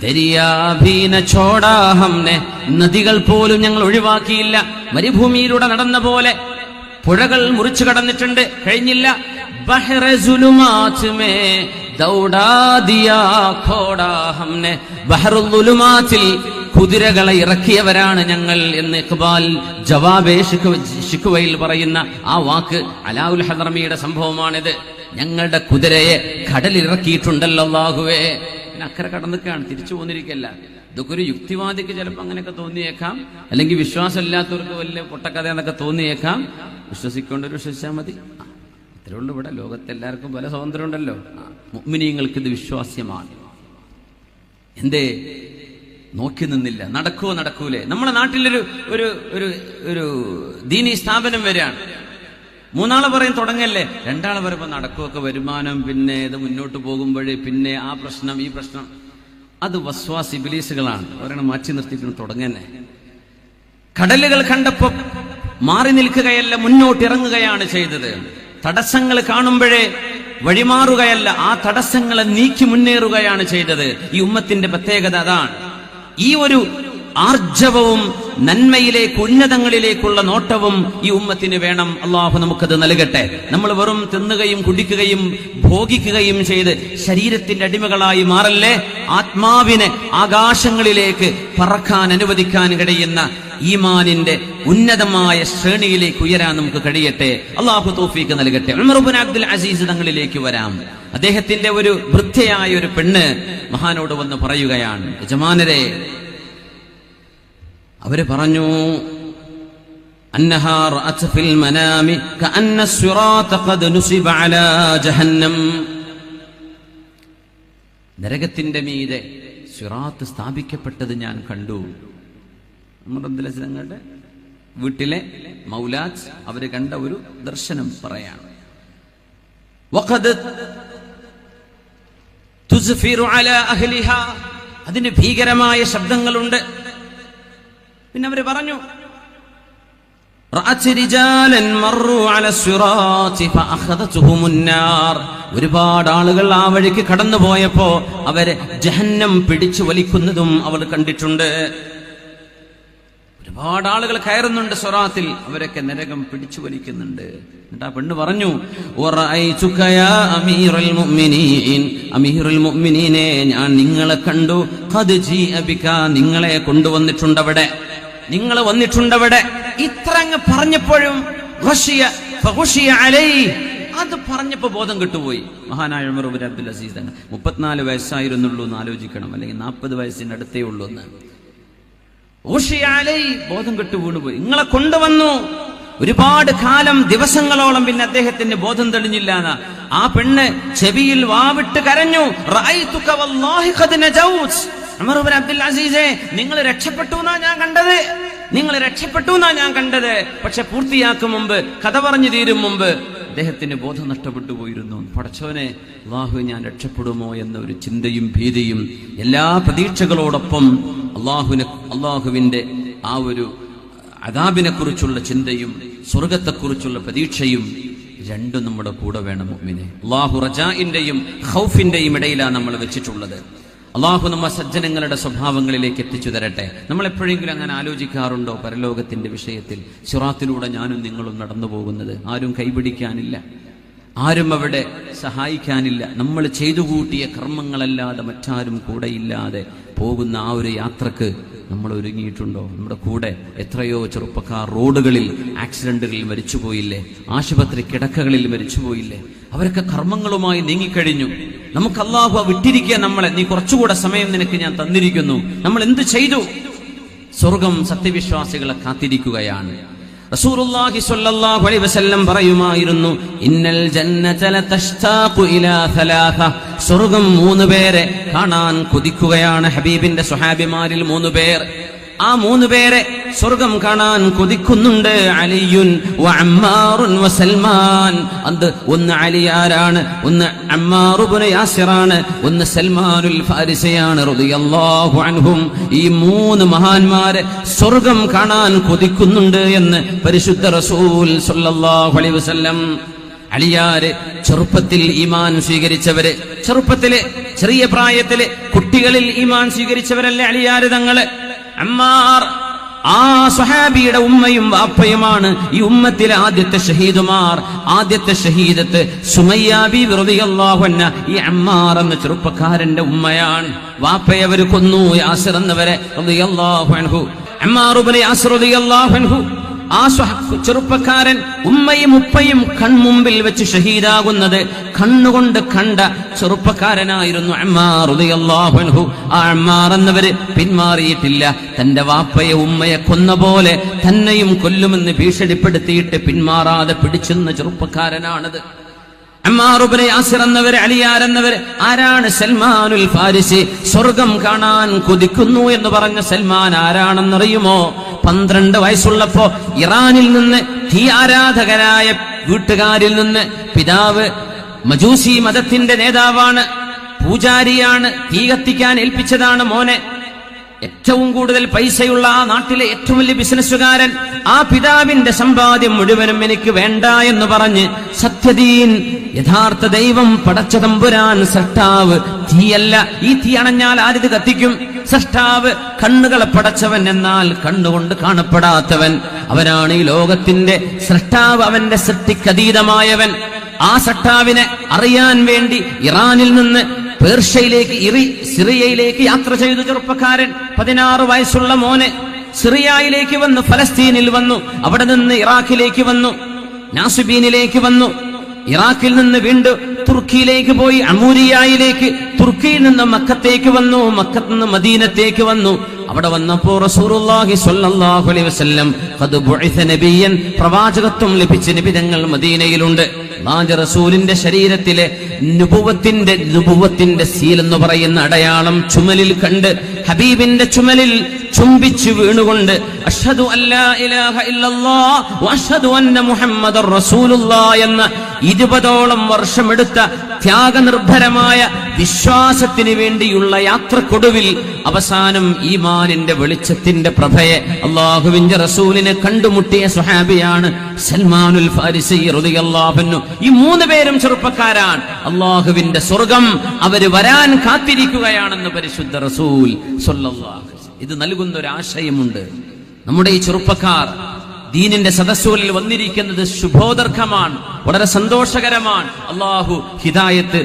ദരിയാ ഭീ ന ഛോടാ ഹംനെ, നദികൾ പോലും ഞങ്ങൾ ഒഴിവാക്കിയില്ല. മരുഭൂമിയിലൂടെ നടന്ന പോലെ പുഴകൾ മുറിച്ചു കടന്നിട്ടുണ്ട്, കഴിഞ്ഞില്ല. ബഹ്റ സുലുമാത് മേ ദൗടാ ദിയാ ഖോടാ ഹംനെ, ബഹറുൽ സുലുമാത്തിൽ കുതിരകളെ ഇറക്കിയവരാണ് ഞങ്ങൾ എന്ന് ഇഖ്ബാൽ ജവാബേ ശിക്വയിൽ പറയുന്ന ആ വാക്ക് അലാഉൽ ഹദ്റമിയുടെ സംഭവമാണിത്. ഞങ്ങളുടെ കുതിരയെ കടലിറക്കിയിട്ടുണ്ടല്ലോ അല്ലാഹുവേ. പിന്നെ അക്കരെ കടന്നിക്കാണ്, തിരിച്ചു പോന്നിരിക്കല്ല. ഇതൊക്കെ ഒരു യുക്തിവാദിക്ക് ചിലപ്പോൾ അങ്ങനെയൊക്കെ തോന്നിയേക്കാം, അല്ലെങ്കിൽ വിശ്വാസമില്ലാത്തവർക്ക് വലിയ പൊട്ടക്കഥ എന്നൊക്കെ തോന്നിയേക്കാം. വിശ്വസിക്കേണ്ടവർ വിശ്വസിച്ചാൽ മതി. ഇത്രേ ഉള്ളൂ. ഇവിടെ ലോകത്ത് എല്ലാവർക്കും പല സ്വാതന്ത്ര്യം ഉണ്ടല്ലോ. മുഅ്മിനീങ്ങൾക്ക് ഇത് വിശ്വാസ്യമാണ്. എന്തേ നോക്കി നിന്നില്ല? നടക്കുവോ നടക്കൂലേ? നമ്മുടെ നാട്ടിലൊരു ഒരു ഒരു ഒരു ദീനീ സ്ഥാപനം വരികയാണ്. 3 ആള് പറയും തുടങ്ങല്ലേ, 2 ആള് പറയുമ്പോൾ നടക്കുമൊക്കെ, വരുമാനം, പിന്നെ ഇത് മുന്നോട്ട് പോകുമ്പോഴേ പിന്നെ ആ പ്രശ്നം ഈ പ്രശ്നം. അത് വസ്വാസ് ഇബ്ലീസുകളാണ്. അവരാണ് മാറ്റി നിർത്തിയിട്ട് തുടങ്ങന്നെ. കടലുകൾ കണ്ടപ്പോ മാറി നിൽക്കുകയല്ല, മുന്നോട്ടിറങ്ങുകയാണ് ചെയ്തത്. തടസ്സങ്ങൾ കാണുമ്പോഴേ വഴിമാറുകയല്ല, ആ തടസ്സങ്ങളെ നീക്കി മുന്നേറുകയാണ് ചെയ്തത്. ഈ ഉമ്മത്തിന്റെ പ്രത്യേകത അതാണ്. ഈ ഒരു ആർജവവും നന്മയിലേക്ക്, ഉന്നതങ്ങളിലേക്കുള്ള നോട്ടവും ഈ ഉമ്മത്തിന് വേണം. അള്ളാഹു നമുക്കത് നൽകട്ടെ. നമ്മൾ വെറും തിന്നുകയും കുടിക്കുകയും ഭോഗിക്കുകയും ചെയ്ത് ശരീരത്തിന്റെ അടിമകളായി മാറല്ലേ. ആത്മാവിനെ ആകാശങ്ങളിലേക്ക് പറക്കാൻ അനുവദിക്കാൻ കഴിയുന്ന ഈമാനിന്റെ ഉന്നതമായ ശ്രേണിയിലേക്ക് ഉയരാൻ നമുക്ക് കഴിയട്ടെ. അള്ളാഹു തൗഫീഖ് നൽകട്ടെ. ഉമർ ഇബ്നു അബ്ദുൽ അസീസ് തങ്ങളിലേക്ക് വരാം. അദ്ദേഹത്തിന്റെ ഒരു വൃദ്ധയായ ഒരു പെണ്ണ് മഹാനോട് വന്ന് പറയുകയാണ്, യജമാനരെ, അവര് പറഞ്ഞു, അന്നഹാ റഅത് ഫിൽ മനാമി കഅന്ന സിറാത ഖദ് നുസിബ അലാ ജഹന്നം. നരകത്തിന്റെ മീതെ സിറാത്ത് സ്ഥാപിക്കപ്പെട്ടത് ഞാൻ കണ്ടു. തങ്ങളുടെ വീട്ടിലെ മൗലാദ് അവര് കണ്ട ഒരു ദർശനം പറയാണ്. വഖദ് തുസ്ഫിറു അലാ അഹ്ലിഹാ, അതിന് ഭീകരമായ ശബ്ദങ്ങളുണ്ട്. പിന്നെ അവര് പറഞ്ഞു, ഒരുപാട് ആളുകൾ ആ വഴിക്ക് കടന്നുപോയപ്പോ അവരെ ജഹന്നം പിടിച്ചു വലിക്കുന്നതും അവൾ കണ്ടിട്ടുണ്ട്. ഒരുപാട് ആളുകൾ കയറുന്നുണ്ട് സ്വറാത്തിൽ, അവരൊക്കെ നരകം പിടിച്ചു വലിക്കുന്നുണ്ട്. എന്നിട്ട് ആ പെണ്ണ് പറഞ്ഞു, അമീറുൽ മുഅ്മിനീനെ, ഞാൻ നിങ്ങളെ കണ്ടു. ഖദ് ജീഅ ബിക, നിങ്ങളെ കൊണ്ടുവന്നിട്ടുണ്ടവിടെ, നിങ്ങൾ വന്നിട്ടുണ്ടവിടെ. ഇത്ര അങ്ങ് പറഞ്ഞപ്പോഴും അത് പറഞ്ഞപ്പോ ബോധം കിട്ടുപോയി. മഹാനായ ഉമർ ഇബ്നു അബ്ദുൽ അസീസ് തങ്ങൾ 34 വയസ്സായിരുന്നുള്ളൂ എന്ന് ആലോചിക്കണം, അല്ലെങ്കിൽ 40 വയസ്സിന്റെ അടുത്തേ ഉള്ളൂ എന്ന്. ബോധം കെട്ടു വീണുപോയി. നിങ്ങളെ കൊണ്ടുവന്നു. ഒരുപാട് കാലം, ദിവസങ്ങളോളം പിന്നെ അദ്ദേഹത്തിന്റെ ബോധം തെളിഞ്ഞില്ല. ആ പെണ്ണ് ചെവിയിൽ വാവിട്ട് കരഞ്ഞു, റഅയ്തുക വല്ലാഹി ഖദ് നജൗത്. ഉമർ ഇബ്നു അബ്ദുൽ അസീസേ, നിങ്ങൾ രക്ഷപ്പെട്ടു എന്നാ ഞാൻ കണ്ടത്, നിങ്ങൾ രക്ഷപ്പെട്ടു എന്നാ ഞാൻ കണ്ടത്. പക്ഷെ പൂർത്തിയാക്കും മുമ്പ്, കഥ പറഞ്ഞു തീരും മുമ്പ് അദ്ദേഹത്തിന് ബോധം നഷ്ടപ്പെട്ടു പോയിരുന്നു. പടച്ചോനെ, അല്ലാഹു ഞാൻ രക്ഷപ്പെടുമോ എന്ന ഒരു ചിന്തയും ഭീതിയും, എല്ലാ പ്രതീക്ഷകളോടൊപ്പം അള്ളാഹുവിന്റെ ആ ഒരു അദാബിനെ കുറിച്ചുള്ള ചിന്തയും സ്വർഗത്തെക്കുറിച്ചുള്ള പ്രതീക്ഷയും രണ്ടും നമ്മുടെ കൂടെ വേണം മുഅ്മിനെ. അല്ലാഹു റജാഇന്റെയും ഖൗഫിന്റെയും ഇടയിലാണ് നമ്മൾ വെച്ചിട്ടുള്ളത്. അള്ളാഹു നമ്മ സജ്ജനങ്ങളുടെ സ്വഭാവങ്ങളിലേക്ക് എത്തിച്ചു തരട്ടെ. നമ്മൾ എപ്പോഴെങ്കിലും അങ്ങനെ ആലോചിക്കാറുണ്ടോ പരലോകത്തിന്റെ വിഷയത്തിൽ? സിറാത്തിലൂടെ ഞാനും നിങ്ങളും നടന്നു പോകുന്നത്, ആരും കൈപിടിക്കാനില്ല, ആരും അവിടെ സഹായിക്കാനില്ല. നമ്മൾ ചെയ്തു കൂട്ടിയ കർമ്മങ്ങളല്ലാതെ മറ്റാരും കൂടെയില്ലാതെ പോകുന്ന ആ ഒരു യാത്രക്ക് നമ്മൾ ഒരുങ്ങിയിട്ടുണ്ടോ? നമ്മുടെ കൂടെ എത്രയോ ചെറുപ്പക്കാർ റോഡുകളിൽ ആക്സിഡന്റുകളിൽ മരിച്ചുപോയില്ലേ, ആശുപത്രി കിടക്കകളിൽ മരിച്ചുപോയില്ലേ? അവരൊക്കെ കർമ്മങ്ങളുമായി നീങ്ങിക്കഴിഞ്ഞു. നമുക്ക് അല്ലാഹു വിട്ടിരിക്കുക നമ്മളെ, നീ കുറച്ചുകൂടെ സമയം നിനക്ക് ഞാൻ തന്നിരിക്കുന്നു. നമ്മൾ എന്ത് ചെയ്തു? സ്വർഗം സത്യവിശ്വാസികളെ കാത്തിരിക്കുകയാണ്. റസൂലുള്ളാഹി സ്വല്ലല്ലാഹു അലൈഹി വസല്ലം പറയുമായിരുന്നു, ഇന്നൽ ജന്നത ലതഷ്താഖു ഇലാ സലാസ. സ്വർഗം 3 പേരെ കാണാൻ കൊതിക്കുകയാണ്. ഹബീബിന്റെ സ്വഹാബിമാരിൽ 3 പേർ, ആ 3 പേരെ സ്വർഗം കാണാൻ കൊതിക്കുന്നുണ്ട്. അലിയുൻ വ അമ്മാറുൻ വ സൽമാൻ. അത് ഒന്ന് അലിയാരാണ്, ഒന്ന് അമ്മാർ ഇബ്നു യാസിറാണ്, ഒന്ന് സൽമാനുൽ ഫാരിസിയാണ് റളിയല്ലാഹു അൻഹും. ഈ 3 മഹാന്മാരെ സ്വർഗം കാണാൻ കൊതിക്കുന്നുണ്ട് എന്ന് പരിശുദ്ധ റസൂൽ സ്വല്ലല്ലാഹു അലൈഹി വസല്ലം. അലിയാര് ചെറുപ്പത്തിൽ ഈമാൻ സ്വീകരിച്ചവര്, ചെറുപ്പത്തില് ചെറിയ പ്രായത്തില് കുട്ടികളിൽ ഈമാൻ സ്വീകരിച്ചവരല്ലേ അലിയാര് തങ്ങള്. അമ്മാർ ആ സ്വഹാബിയുടെ ഉമ്മയും വാപ്പയുമാണ് ഈ ഉമ്മത്തിലെ ആദ്യത്തെ ഷഹീദുമാർ. ആദ്യത്തെ ഷഹീദത്ത് സുമയ്യ ബീവി റളിയല്ലാഹു അൻഹ ഈ അമ്മാർ എന്ന ചെറുപ്പക്കാരന്റെ ഉമ്മയാണ്. വാപ്പയെ അവർ കൊന്നു, യാസിർ എന്നവരെ റളിയല്ലാഹു അൻഹു. അമ്മാർ ഇബ്നു യാസിർ റളിയല്ലാഹു അൻഹു, ആ ചെറുപ്പക്കാരൻ ഉമ്മയും ഉപ്പയും കൺമുമ്പിൽ വെച്ച് ഷഹീദാകുന്നത് കണ്ണുകൊണ്ട് കണ്ട ചെറുപ്പക്കാരനായിരുന്നു അമ്മാർ റളിയല്ലാഹു അൻഹു. ആ അമ്മാർ എന്നവര് പിന്മാറിയിട്ടില്ല. തന്റെ വാപ്പയെ ഉമ്മയെ കൊന്ന പോലെ തന്നെയും കൊല്ലുമെന്ന് ഭീഷണിപ്പെടുത്തിയിട്ട് പിന്മാറാതെ പിടിച്ചെന്ന ചെറുപ്പക്കാരനാണത്. അമ്മാർ ഇബ്നു യാസിർ എന്നവര്, അലിയാർ എന്നവര് ആരാണ്? സൽമാനുൽ ഫാരിസി. സ്വർഗം കാണാൻ കൊതിക്കുന്നു എന്ന് പറഞ്ഞ സൽമാൻ ആരാണെന്നറിയുമോ? 12 വയസ്സുള്ളപ്പോ ഇറാനിൽ നിന്ന് തീ ആരാധകരായ വീട്ടുകാരിൽ നിന്ന്, പിതാവ് മജൂസി മതത്തിന്റെ നേതാവാണ്, പൂജാരിയാണ്, തീ കത്തിക്കാൻ ഏൽപ്പിച്ചതാണ് മോനെ. ഏറ്റവും കൂടുതൽ പൈസയുള്ള ആ നാട്ടിലെ ഏറ്റവും വലിയ ബിസിനസ്സുകാരൻ. ആ പിതാവിന്റെ സമ്പാദ്യം മുഴുവനും എനിക്ക് വേണ്ട എന്ന് പറഞ്ഞ് സത്യദീൻ, യഥാർത്ഥ ദൈവം പടച്ച തമ്പുരാൻ സൃഷ്ടാവ്, തീയല്ല, ഈ തീ അണഞ്ഞാൽ ആരിത് കത്തിക്കും? സൃഷ്ടാവ്, കണ്ണുകളെ പടച്ചവൻ, എന്നാൽ കണ്ണുകൊണ്ട് കാണപ്പെടാത്തവൻ. അവനാണ് ഈ ലോകത്തിന്റെ സൃഷ്ടാവ്, അവന്റെ സൃഷ്ടിക്കതീതമായവൻ. ആ സൃഷ്ടാവിനെ അറിയാൻ വേണ്ടി ഇറാനിൽ നിന്ന് പേർഷ്യയിലേക്ക്, സിറിയയിലേക്ക് യാത്ര ചെയ്തു ചെറുപ്പക്കാരൻ. 16 വയസ്സുള്ള മോന് സിറിയയിലേക്ക് വന്നു, ഫലസ്തീനിൽ വന്നു, അവിടെ നിന്ന് ഇറാഖിലേക്ക് വന്നു, നാസിബീനിലേക്ക് വന്നു, ഇറാഖിൽ നിന്ന് വീണ്ടും തുർക്കിയിലേക്ക് പോയി, അമൂരിയയിലേക്ക്, തുർക്കിയിൽ നിന്ന് മക്കത്തേക്ക് വന്നു, മക്കത്ത് നിന്ന് മദീനത്തേക്ക് വന്നു. അവിടെ വന്നപ്പോ റസൂലുള്ളാഹി സ്വല്ലല്ലാഹു അലൈഹി വസല്ലം ഖദ് ബുഇസ നബിയൻ, പ്രവാചകത്വം ലഭിച്ച നബി തങ്ങൾ മദീനയിലുണ്ട്. റസൂലിന്റെ ശരീരത്തിലെ നുബുവത്തിന്റെ സീൽ എന്ന് പറയുന്ന അടയാളം ചുമലിൽ കണ്ട് ഹബീബിന്റെ ചുമലിൽ ചുംബിച്ചു വീണുകൊണ്ട് അഷ്ഹദു അല്ലാ ഇലാഹ ഇല്ലല്ലാഹ് വ അഷ്ഹദു അന്ന മുഹമ്മദർ റസൂലുള്ളാഹ് എന്ന 20ഓളം വർഷമെടുത്ത ത്യാഗനിർഭരമായ വിശ്വാസത്തിന് വേണ്ടിയുള്ള യാത്രക്കൊടുവിൽ അവസാനം ഈമാനിന്റെ വെളിച്ചത്തിന്റെ പ്രഭയെ അള്ളാഹുവിന്റെ റസൂലിനെ കണ്ടുമുട്ടിയ സ്വഹാബിയാണ് സൽമാനുൽ ഫാരിസി റളിയല്ലാഹു അൻഹു. ഈ 3 പേരും ചെറുപ്പക്കാരാണ്. അള്ളാഹുവിന്റെ സ്വർഗം അവര് വരാൻ കാത്തിരിക്കുകയാണെന്ന് പരിശുദ്ധ റസൂൽ സ്വല്ലല്ലാഹു അലൈഹി വസല്ലം. ഇത് നൽകുന്ന ഒരു ആശയമുണ്ട്. നമ്മുടെ ഈ ചെറുപ്പക്കാർ ദീനിന്റെ സദസ്സുകളിൽ വന്നിരിക്കുന്നത് ശുഭോദർക്കമാണ്, വളരെ സന്തോഷകരമാണ്. അള്ളാഹു ഹിദായത്ത്,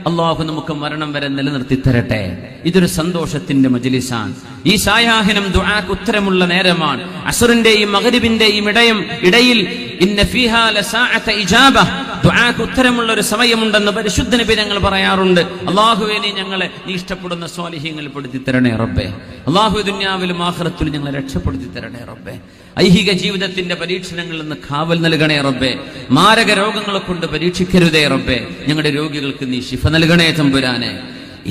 അള്ളാഹു നമുക്ക് മരണം വരെ നിലനിർത്തി തരട്ടെ. ഇതൊരു സന്തോഷത്തിന്റെ മജ്ലിസാണ്. ഈ സായാഹ്നം ദുആക്ക് ഉത്തരമുള്ള നേരമാണ്. അസ്റിന്റെയും മഗ്രിബിന്റെയും ഇടയിൽ ഇന്ന ഫീഹാ ലസാഅത ഇജാബ, ദുആക്ക് ഉത്തരമുള്ള ഒരു സമയമുണ്ടെന്ന് പരിശുദ്ധ നബി ഞങ്ങൾ പറയാറുണ്ട്. അല്ലാഹുവേ, നീ ഞങ്ങളെ നീ ഇഷ്ടപ്പെടുന്ന സ്വാലിഹീങ്ങളിൽ പെടുത്തി തരണേ റബ്ബേ. അല്ലാഹു ദുനിയാവിലും ആഖിറത്തിലും ഞങ്ങളെ രക്ഷപ്പെടുത്തി തരണേ റബ്ബേ. ഐഹിക ജീവിതത്തിന്റെ പരീക്ഷണങ്ങളിൽ നിന്ന് കാവൽ നൽകണേ റബ്ബേ. മാരക രോഗങ്ങളെ കൊണ്ട് പരീക്ഷിക്കരുതേ റബ്ബേ. ഞങ്ങളുടെ രോഗികൾക്ക് നീ ശിഫ നൽകണേ തമ്പുരാനെ.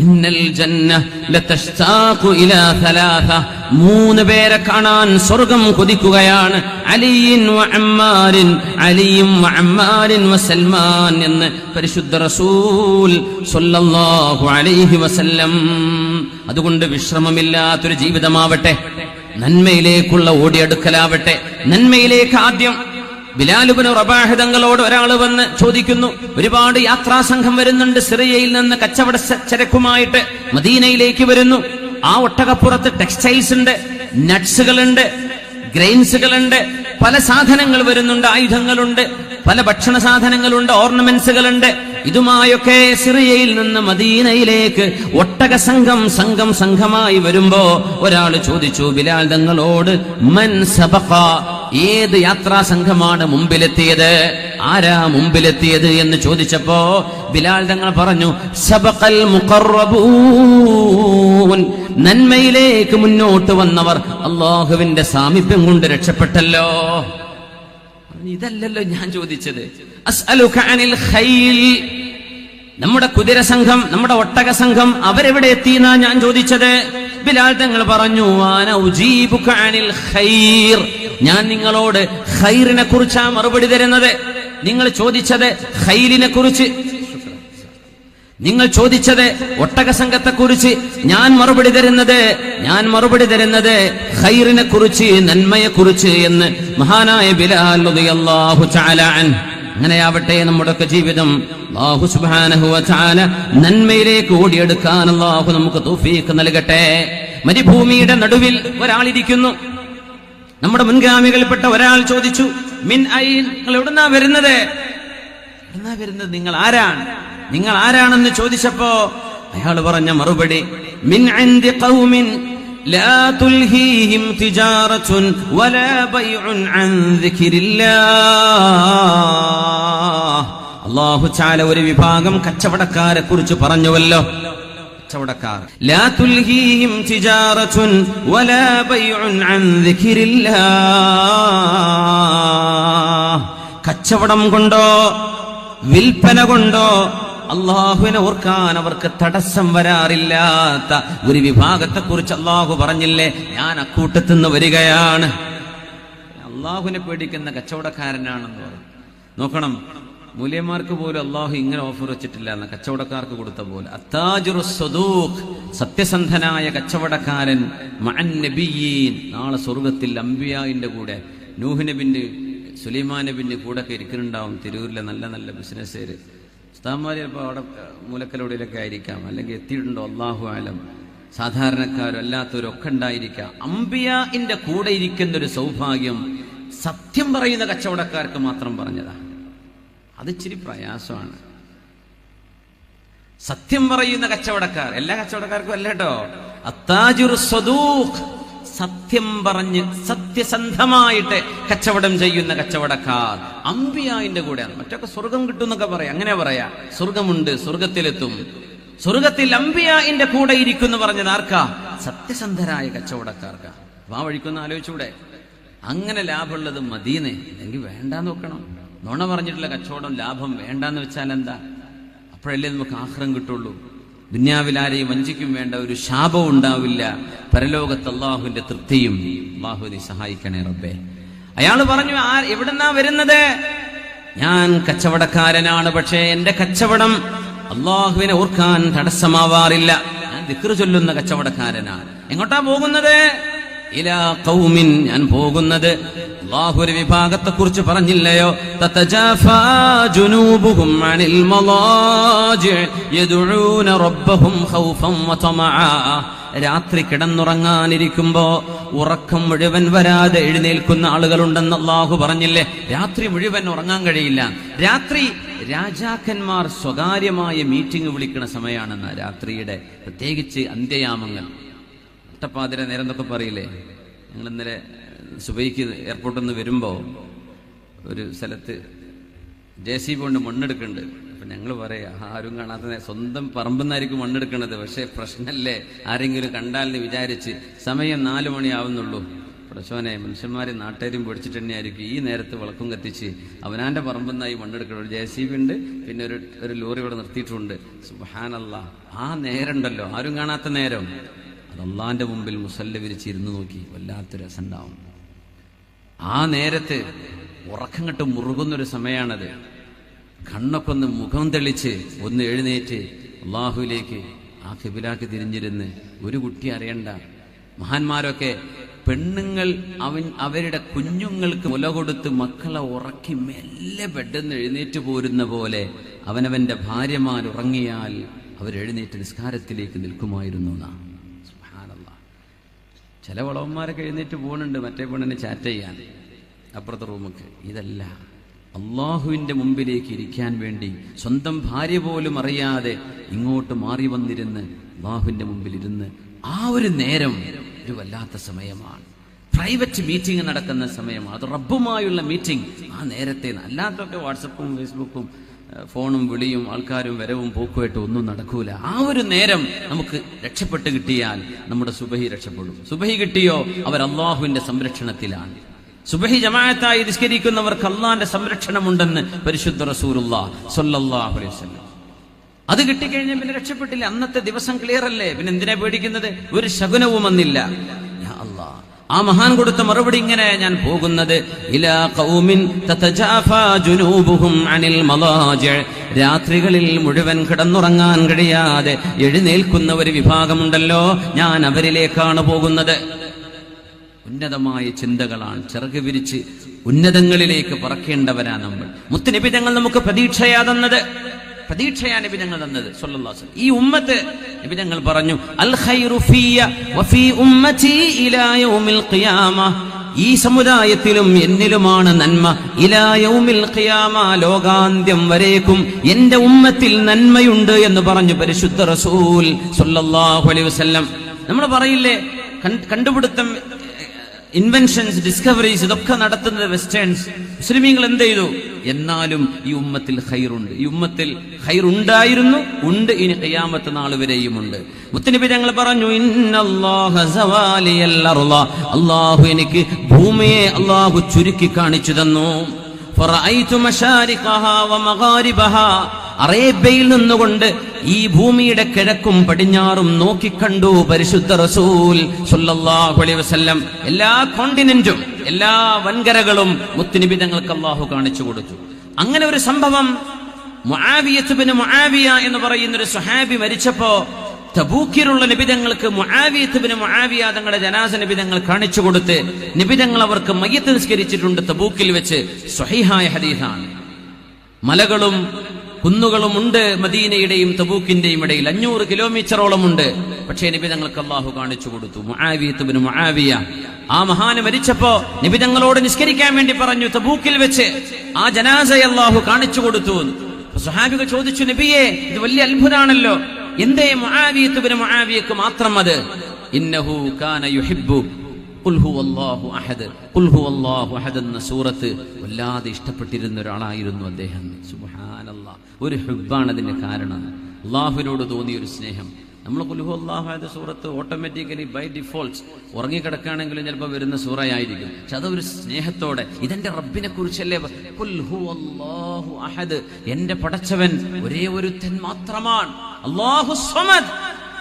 ഇന്നൽ ജന്ന ലതഷ്താഖു ഇലാ സലാസ, 3 പേരെ കാണാൻ സ്വർഗം കൊതിക്കുകയാണ്. അലിയിൻ വ അമ്മാരിൻ, അലിയും വ അമ്മാരിൻ വ സൽമാൻ എന്ന് പരിശുദ്ധ റസൂൽ സ്വല്ലല്ലാഹു അലൈഹി വസല്ലം. അതുകൊണ്ട് വിശ്രമമില്ലാത്തൊരു ജീവിതമാവട്ടെ, നന്മയിലേക്കുള്ള ഓടിയെടുക്കലാവട്ടെ. നന്മയിലേക്ക് ആദ്യം ബിലാൽ ഇബ്നു റബാഹ് തങ്ങളോട് ഒരാൾ വന്ന് ചോദിക്കുന്നു. ഒരുപാട് യാത്രാ സംഘം വരുന്നുണ്ട്, സിറിയയിൽ നിന്ന് കച്ചവട ചരക്കുമായിട്ട് മദീനയിലേക്ക് വരുന്നു. ആ ഒട്ടകപ്പുറത്ത് ടെക്സ്റ്റൈൽസ് ഉണ്ട്, നട്സുകളുണ്ട്, ഗ്രെയിൻസുകളുണ്ട്, പല സാധനങ്ങൾ വരുന്നുണ്ട്, ആയുധങ്ങളുണ്ട്, പല ഭക്ഷണ സാധനങ്ങളുണ്ട്, ഓർണമെന്റ്സുകളുണ്ട്. ഇതുമായൊക്കെ സിറിയയിൽ നിന്ന് മദീനയിലേക്ക് ഒട്ടക സംഘമായി വരുമ്പോ ഒരാൾ ചോദിച്ചു ബിലാൽ തങ്ങളോട്, മൻ സബഖ, ഏത് യാത്രാ സംഘമാണ് മുമ്പിലെത്തിയത്, ആരാ മുമ്പിലെത്തിയത് എന്ന് ചോദിച്ചപ്പോ ബിലാൽ തങ്ങൾ പറഞ്ഞു, സബഖൽ മുഖറബൂൻ, നന്മയിലേക്ക് മുന്നോട്ട് വന്നവർ അല്ലാഹുവിന്റെ സാമീപ്യം കൊണ്ട് രക്ഷപ്പെട്ടല്ലോ. ഇതല്ലല്ലോ ഞാൻ ചോദിച്ചത്. അസ്അലുക അനിൽ ഖൈൽ, നമ്മുടെ കുതിര സംഘം, നമ്മുടെ ഒട്ടക സംഘം അവരെവിടെ എത്തിയെന്നാ ഞാൻ ചോദിച്ചത്. ബിലാൽ തങ്ങൾ പറഞ്ഞു, അന ഉജീബുക അനിൽ ഖൈർ, ഞാൻ നിങ്ങളോട് ഖൈറിനെ കുറിച്ചാ മറുപടി തരുന്നത്. നിങ്ങൾ ചോദിച്ചത് ഖൈലിനെ കുറിച്ച്, നിങ്ങൾ ചോദിച്ചത് ഒട്ടക സംഘത്തെ കുറിച്ച്, ഞാൻ മറുപടി തരുന്നത് ഖൈറിനെ കുറിച്ച്, നന്മയെ കുറിച്ച് എന്ന് മഹാനായ ബിലാൽ റളിയല്ലാഹു തആല അൻഹു. അങ്ങനെയാവട്ടെ നമ്മുടെയൊക്കെ ജീവിതം. അല്ലാഹു സുബ്ഹാനഹു വ തആല നന്മയിലേക്ക് ഓടിയെടുക്കാൻ അല്ലാഹു നമുക്ക് തൗഫീഖ് നൽകട്ടെ. മരുഭൂമിയുടെ നടുവിൽ ഒരാളിരിക്കുന്നു. നമ്മുടെ മുൻഗാമികളിൽപ്പെട്ട ഒരാൾ ചോദിച്ചു, മിൻ ഐൻ, നിങ്ങൾ എവിടുന്നാ വരുന്നത്, നിങ്ങൾ ആരാണെന്ന് ചോദിച്ചപ്പോ അയാൾ പറഞ്ഞ മറുപടി, മിൻ ഇൻദി ഖൗമിൻ ലാ തുൽഹീഹിം തിജാറത്തുൻ വലാ ബൈഉൻ അൻ ദിക്രില്ലാഹ്. അല്ലാഹു തആല ഒരു വിഭാഗം കച്ചവടക്കാരെ കുറിച്ച് പറഞ്ഞുവല്ലോ. കച്ചവടക്കാർ, ലാ തുൽഹീഹിം തിജാറത്തുൻ വലാ ബൈഉൻ അൻ ദിക്രില്ലാഹ്. കച്ചവടം കൊണ്ടോ വിൽപ്പന കൊണ്ടോ അള്ളാഹുവിനെ ഓർക്കാൻ അവർക്ക് തടസ്സം വരാറില്ലാത്ത ഒരു വിഭാഗത്തെ കുറിച്ച് അള്ളാഹു പറഞ്ഞില്ലേ, ഞാൻ അക്കൂട്ടത്തിന്ന് വരികയാണ്. അള്ളാഹുവിനെ പേടിക്കുന്ന കച്ചവടക്കാരനാണെന്ന് പറഞ്ഞു. നോക്കണം, മൂല്യന്മാർക്ക് പോലും അള്ളാഹു ഇങ്ങനെ ഓഫർ വെച്ചിട്ടില്ല എന്ന് കച്ചവടക്കാർക്ക് കൊടുത്ത പോലെ. അത്താജിറു സ്വദൂഖ്, സത്യസന്ധനായ കച്ചവടക്കാരൻ, മഅൻ നബിയീൻ, നാളെ സ്വർഗത്തിൽ അംബിയായിന്റെ കൂടെ, നൂഹ് നബിന്റെ സുലൈമാൻ നബിന്റെ കൂടെ ഒക്കെ ഇരിക്കുന്നുണ്ടാവും. തിരൂരിലെ നല്ല നല്ല ബിസിനസ്സുകാര്, ഉസ്താദ്മാര് ചിലപ്പോൾ അവിടെ മൂലക്കലോടിയിലൊക്കെ ആയിരിക്കാം, അല്ലെങ്കിൽ എത്തിയിട്ടുണ്ടോ അല്ലാഹു ആലം. സാധാരണക്കാരും അല്ലാത്തവരും ഒക്കെ ഉണ്ടായിരിക്കാം. അംബിയാഇന്റെ കൂടെ ഇരിക്കുന്ന ഒരു സൗഭാഗ്യം സത്യം പറയുന്ന കച്ചവടക്കാർക്ക് മാത്രം പറഞ്ഞതാ. അതിച്ചിരി പ്രയാസമാണ്. സത്യം പറയുന്ന കച്ചവടക്കാർ, എല്ലാ കച്ചവടക്കാർക്കും അല്ല കേട്ടോ. അത്താജിറു സ്വദൂഖ്, സത്യം പറഞ്ഞ് സത്യസന്ധമായിട്ട് കച്ചവടം ചെയ്യുന്ന കച്ചവടക്കാർ അംബിയായിന്റെ കൂടെയാണ്. മറ്റൊക്കെ സ്വർഗം കിട്ടും എന്നൊക്കെ പറയാം, അങ്ങനെ പറയാ. സ്വർഗമുണ്ട്, സ്വർഗത്തിലെത്തും. സ്വർഗത്തിൽ അംബിയായിന്റെ കൂടെ ഇരിക്കുന്നു പറഞ്ഞത് ആർക്കാ? സത്യസന്ധരായ കച്ചവടക്കാർക്കാ. ആ വഴിക്കൊന്ന് ആലോചിച്ചൂടെ? അങ്ങനെ ലാഭമുള്ളത് മദീന, അല്ലെങ്കിൽ വേണ്ടാന്ന് നോക്കണം. നുണ പറഞ്ഞിട്ടുള്ള കച്ചവടം ലാഭം വേണ്ടാന്ന് വെച്ചാൽ എന്താ? അപ്പോഴല്ലേ നമുക്ക് ആഖിറം കിട്ടുള്ളൂ. ദുനിയാവിൽ ആരെയും വഞ്ചിക്കും വേണ്ട, ഒരു ശാപവും ഉണ്ടാവില്ല. പരലോകത്ത് അള്ളാഹുവിന്റെ തൃപ്തിയും. അള്ളാഹു നീ സഹായിക്കണേ റബ്ബേ. അയാൾ പറഞ്ഞു, എവിടെന്നാ വരുന്നത്? ഞാൻ കച്ചവടക്കാരനാണ്, പക്ഷേ എന്റെ കച്ചവടം അള്ളാഹുവിനെ ഓർക്കാൻ തടസ്സമാവാറില്ല. ഞാൻ ദിക്ർ ചൊല്ലുന്ന കച്ചവടക്കാരനാണ്. എങ്ങോട്ടാ പോകുന്നത്? ഇലാ ഖൗമിൻ, ഞാൻ പോകുന്നത് അല്ലാഹു ഒരു വിഭാഗത്തെ കുറിച്ച് പറഞ്ഞില്ലയോ? തതജാഫാ ജുനൂബുഹും അനിൽ മളാജി യദഊന റബ്ബഹും ഖൗഫൻ വതമആ. രാത്രി കിടന്നുറങ്ങാനിരിക്കുമ്പോ ഉറക്കം മുഴുവൻ വരാതെ എഴുന്നേൽക്കുന്ന ആളുകളുണ്ടെന്ന് അല്ലാഹു പറഞ്ഞില്ലേ? രാത്രി മുഴുവൻ ഉറങ്ങാൻ കഴിയില്ല. രാത്രി രാജാക്കന്മാർ സ്വകാര്യമായ മീറ്റിംഗ് വിളിക്കുന്ന സമയമാണെന്ന്. രാത്രിയുടെ പ്രത്യേകിച്ച് അന്ത്യയാമങ്ങൾ, ഒട്ടപ്പാതിര നേരം എന്നൊക്കെ പറയില്ലേ. ഞങ്ങൾ ഇന്നലെ സുബൈക്ക് എയർപോർട്ടിൽ നിന്ന് വരുമ്പോൾ ഒരു സ്ഥലത്ത് JCB കൊണ്ട് മണ്ണെടുക്കുന്നുണ്ട്. അപ്പം ഞങ്ങൾ പറയാ, ആരും കാണാത്ത സ്വന്തം പറമ്പെന്നായിരിക്കും മണ്ണെടുക്കുന്നത്. പക്ഷേ പ്രശ്നമല്ലേ, ആരെങ്കിലും കണ്ടാലെന്ന് വിചാരിച്ച് സമയം 4 മണിയാവുന്നുള്ളൂ. പ്രശോനെ മനുഷ്യന്മാരെ നാട്ടുകാരും പൊടിച്ചിട്ട് തന്നെയായിരിക്കും ഈ നേരത്ത് വിളക്കും കത്തിച്ച് അവനാന്റെ പറമ്പെന്നായി മണ്ണെടുക്കണം. ഒരു JCB ഉണ്ട്, പിന്നെ ഒരു ലോറി ഇവിടെ നിർത്തിയിട്ടുണ്ട്. സുബ്ഹാനല്ലാഹ്, ആ നേരമുണ്ടല്ലോ, ആരും കാണാത്ത നേരം, അത് അള്ളാന്റെ മുമ്പിൽ മുസല്ല വിരിച്ചിരുന്ന് നോക്കി വല്ലാത്തൊരു രസമുണ്ടാവും. ആ നേരത്ത് ഉറക്കം കെട്ട് മുറുകുന്നൊരു സമയമാണത്. കണ്ണൊക്കെ ഒന്ന് മുഖം തെളിച്ച് ഒന്ന് എഴുന്നേറ്റ് അള്ളാഹുവിലേക്ക് ആ ഖിബിലാക്ക് തിരിഞ്ഞിരുന്ന് ഒരു കുട്ടി അറിയണ്ട. മഹാന്മാരൊക്കെ പെണ്ണുങ്ങൾ അവരുടെ കുഞ്ഞുങ്ങൾക്ക് മുല കൊടുത്ത് മക്കളെ ഉറക്കി മെല്ലെ ബെഡെന്ന് എഴുന്നേറ്റ് പോരുന്ന പോലെ അവനവന്റെ ഭാര്യമാർ ഉറങ്ങിയാൽ അവരെഴുന്നേറ്റ് നിസ്കാരത്തിലേക്ക് നിൽക്കുമായിരുന്നു എന്നാണ്. ചില വളവന്മാരൊക്കെ എഴുന്നേറ്റ് പോകുന്നുണ്ട് മറ്റേ പെണ്ണിനെ ചാറ്റ് ചെയ്യാൻ അപ്പുറത്തെ റൂമൊക്കെ. ഇതല്ല, അള്ളാഹുവിന്റെ മുമ്പിലേക്ക് ഇരിക്കാൻ വേണ്ടി സ്വന്തം ഭാര്യ പോലും അറിയാതെ ഇങ്ങോട്ട് മാറി വന്നിരുന്ന് അള്ളാഹുവിന്റെ മുമ്പിൽ ഇരുന്ന് ആ ഒരു നേരം ഒരു വല്ലാത്ത സമയമാണ്. പ്രൈവറ്റ് മീറ്റിംഗ് നടക്കുന്ന സമയമാണ്. അത് റബ്ബുമായുള്ള മീറ്റിംഗ്. ആ നേരത്തെ അല്ലാത്തൊക്കെ വാട്സപ്പും ഫേസ്ബുക്കും ഫോണും വിളിയും ആൾക്കാരും വരവും പോക്കുമായിട്ട് ഒന്നും നടക്കൂല. ആ ഒരു നേരം നമുക്ക് രക്ഷപ്പെട്ട് കിട്ടിയാൽ നമ്മുടെ സുബഹി രക്ഷപ്പെടും. സുബഹി കിട്ടിയോ അവർ അള്ളാഹുവിന്റെ സംരക്ഷണത്തിലാണ്. സുബഹി ജമാഅത്തായി നിസ്കരിക്കുന്നവർക്ക് അള്ളാന്റെ സംരക്ഷണമുണ്ടെന്ന് പരിശുദ്ധ റസൂലുള്ളാഹി സ്വല്ലല്ലാഹു അലൈഹി വസല്ലം. അത് കിട്ടിക്കഴിഞ്ഞാൽ പിന്നെ രക്ഷപ്പെട്ടില്ല. അന്നത്തെ ദിവസം ക്ലിയർ അല്ലേ, പിന്നെ എന്തിനാ പേടിക്കുന്നത്? ഒരു ശകുനവും വന്നില്ല. യാ അല്ലാഹ്, ആ മഹാൻ കൊടുത്ത മറുപടി ഇങ്ങനെ, ഞാൻ പോകുന്നത് ഇലാ ഖൗമിൻ തതജാഫാ ജുനൂബുഹും അനിൽ മളാജി. രാത്രികളിൽ മുഴുവൻ കിടന്നുറങ്ങാൻ കഴിയാതെ എഴുന്നേൽക്കുന്ന ഒരു വിഭാഗമുണ്ടല്ലോ, ഞാൻ അവരിലേക്കാണ് പോകുന്നത്. ഉന്നതമായ ചിന്തകളാണ്. ചിറക് വിരിച്ച് ഉന്നതങ്ങളിലേക്ക് പറക്കേണ്ടവരാ നമ്മൾ. മുത്തുനബി തങ്ങൾ നമുക്ക് പ്രതീക്ഷയാ തന്നത്. പ്രതീക്ഷയാണ് നബി തങ്ങൾ തന്നത് സല്ലല്ലാഹു അലൈഹി വസല്ലം. ഈ ഉമ്മത്ത് നബി തങ്ങൾ പറഞ്ഞു, അൽ ഖൈറു ഫിയ വഫി ഉമ്മതി ഇലാ യൗമിൽ ഖിയാമ. ഈ സമുദായത്തിലും എന്നിലുമാണ് നന്മ. ഇലാ യൗമിൽ ഖിയാമ, ലോകാന്ത്യം വരേക്കും എന്റെ ഉമ്മത്തിൽ നന്മയുണ്ട് എന്ന് പറഞ്ഞു പരിശുദ്ധ റസൂൽ സല്ലല്ലാഹു അലൈഹി വസല്ലം. നമ്മൾ പറയില്ലേ, കണ്ടുപിടുത്തം, ഇൻവെൻഷൻസ്, ഡിസ്കവറീസ്, ഇതൊക്കെ നടത്തുന്നത് വെസ്റ്റേൺസ്. മുസ്ലിമീങ്ങൾ എന്ത് ചെയ്തു? എന്നാലും ഈ ഉമ്മത്തിൽ ഖൈറുണ്ട്. ഈ ഉമ്മത്തിൽ ഖൈറുണ്ടായിരുന്നു, ഉണ്ട്, ഇനി ഖിയാമത്ത് നാൾ വരെയും ഉണ്ട്. മുത്തനബി തങ്ങൾ പറഞ്ഞു, ഇന്നല്ലാഹ സവാലിയൽ അർള. അല്ലാഹു എനിക്ക് ഭൂമിയെ അല്ലാഹു ചുരുക്കി കാണിച്ചു തന്നു. ഫറഅയ്തു മശാരിഖഹാ വമഗാരിബഹാ. അറേബ്യയിൽ നിന്നുകൊണ്ട് ഈ ഭൂമിയുടെ കിഴക്കും പടിഞ്ഞാറും നോക്കിക്കണ്ടു പരിശുദ്ധ റസൂൽ സല്ലല്ലാഹു അലൈഹി വസല്ലം. എല്ലാ കോണ്ടിനെന്റും എല്ലാ വൻകരകളും മുത്തുനബി തങ്ങൾക്ക് അല്ലാഹു കാണിച്ചു കൊടുത്തു. അങ്ങനെ ഒരു സംഭവം, മുആവിയത്ത് ഇബ്നു മുആവിയ എന്ന് പറയുന്ന ഒരു സ്വഹാബി മരിച്ചപ്പോ തബൂക്കിലുള്ള നിബിതങ്ങൾക്ക് മുആവിയത്ത് ഇബ്നു മുആവിയ തങ്ങളുടെ ജനാസ നിബിതങ്ങൾ കാണിച്ചു കൊടുത്ത് നിബിതങ്ങൾ അവർക്ക് മയ്യത്ത് നിസ്കരിച്ചിട്ടുണ്ട് തബൂക്കിൽ വെച്ച്. സ്വഹീഹായ ഹദീസാണ്. മലകളും കുന്നുകളും ഉണ്ട് മദീനയുടെയും തബൂക്കിന്റെയും ഇടയിൽ, 500 കിലോമീറ്ററോളം ഉണ്ട്. പക്ഷേ നിബിതങ്ങൾക്ക് അല്ലാഹു കാണിച്ചു കൊടുത്തു. മുആവിയത്ത് ഇബ്നു മുആവിയ ആ മഹാന് മരിച്ചപ്പോ നിബിതങ്ങളോട് നിസ്കരിക്കാൻ വേണ്ടി പറഞ്ഞു തബൂക്കിൽ വെച്ച്. ആ ജനാസയെ അല്ലാഹു കാണിച്ചു കൊടുത്തു. സ്വഹാബികൾ ചോദിച്ചു, നബിയെ, ഇത് വലിയ അത്ഭുതമാണല്ലോ, എന്തേ മുആവിയത്ത് ഇബ്നു മുആവിയക്ക് മാത്രം അത്? ഇന്നഹു കാന യുഹിബ്ബു ഖുൽ ഹുവല്ലാഹു അഹദ്, ഖുൽ ഹുവല്ലാഹു അഹദ് എന്ന സൂറത്ത് വല്ലാതെ ഇഷ്ടപ്പെട്ടിരുന്ന ഒരാളായിരുന്നു അദ്ദേഹം. സുബ്ഹാനല്ലാഹ്, ഒരു ഹുബ്ബാണ് അതിന്റെ കാരണം. അല്ലാഹുവിനോട് തോന്നിയ ഒരു സ്നേഹം. നമ്മൾ ഖുൽ ഹുവല്ലാഹു അഹദ് സൂറത്ത് ഓട്ടോമാറ്റിക്കലി ബൈ ഡിഫോൾട്ട് ഉറങ്ങിക്കിടക്കുകയാണെങ്കിലും ചിലപ്പോൾ വരുന്ന സൂറയായിരിക്കും. പക്ഷെ അതൊരു സ്നേഹത്തോടെ, ഇതെന്റെ റബ്ബിനെ കുറിച്ചല്ലേ, ഖുൽ ഹുവല്ലാഹു അഹദ്, എന്റെ പടച്ചവൻ ഒരേ ഒരുത്തൻ മാത്രമാണ്, അല്ലാഹു സ്വമദ്,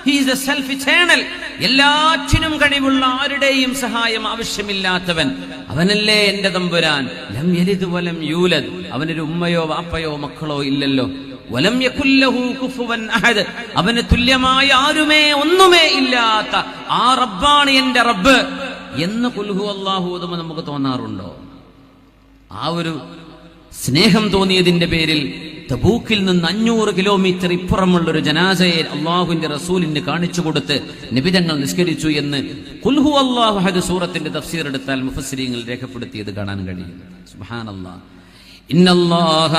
he is the self eternal, എല്ലാറ്റിനും കഴിവുള്ള, ആരുടെയും സഹായം ആവശ്യമില്ലാത്തവൻ, അവനല്ലേ എന്റെ തമ്പുരാൻ. ലം യലിദ് വലം യൂലദ്, അവനൊരു ഉമ്മയോ വാപ്പയോ മക്കളോ ഇല്ലല്ലോ. വലം യകുല്ലഹു കുഫുവൻ അഹദ്, അവന് തുല്യമായ ആരുമേ ഒന്നുമേ ഇല്ലാത്ത ആ റബ്ബാണ് എന്റെ റബ്ബ് എന്ന് ഖുൽ ഹുവല്ലാഹു ഓതുമ്പോൾ നമുക്ക് തോന്നാറുണ്ടോ? ആ ഒരു സ്നേഹം തോന്നിയതിന്റെ പേരിൽ തബൂക്കിൽ നിന്ന് 500 കിലോമീറ്റർ ഇപ്പുറമുള്ള ഒരു ജനാസയെ അള്ളാഹുവിന്റെ റസൂലിന് കാണിച്ചു കൊടുത്ത് നബിതങ്ങൾ നിസ്കരിച്ചു എന്ന് ഖുൽ ഹുവല്ലാഹു അഹദ് സൂറത്തിന്റെ തഫ്സീർ എടുത്താൽ മുഫസ്സിരീങ്ങൾ രേഖപ്പെടുത്തിയത് കാണാൻ കഴിയും. സുബ്ഹാനല്ലാഹ്. ഇന്നല്ലാഹ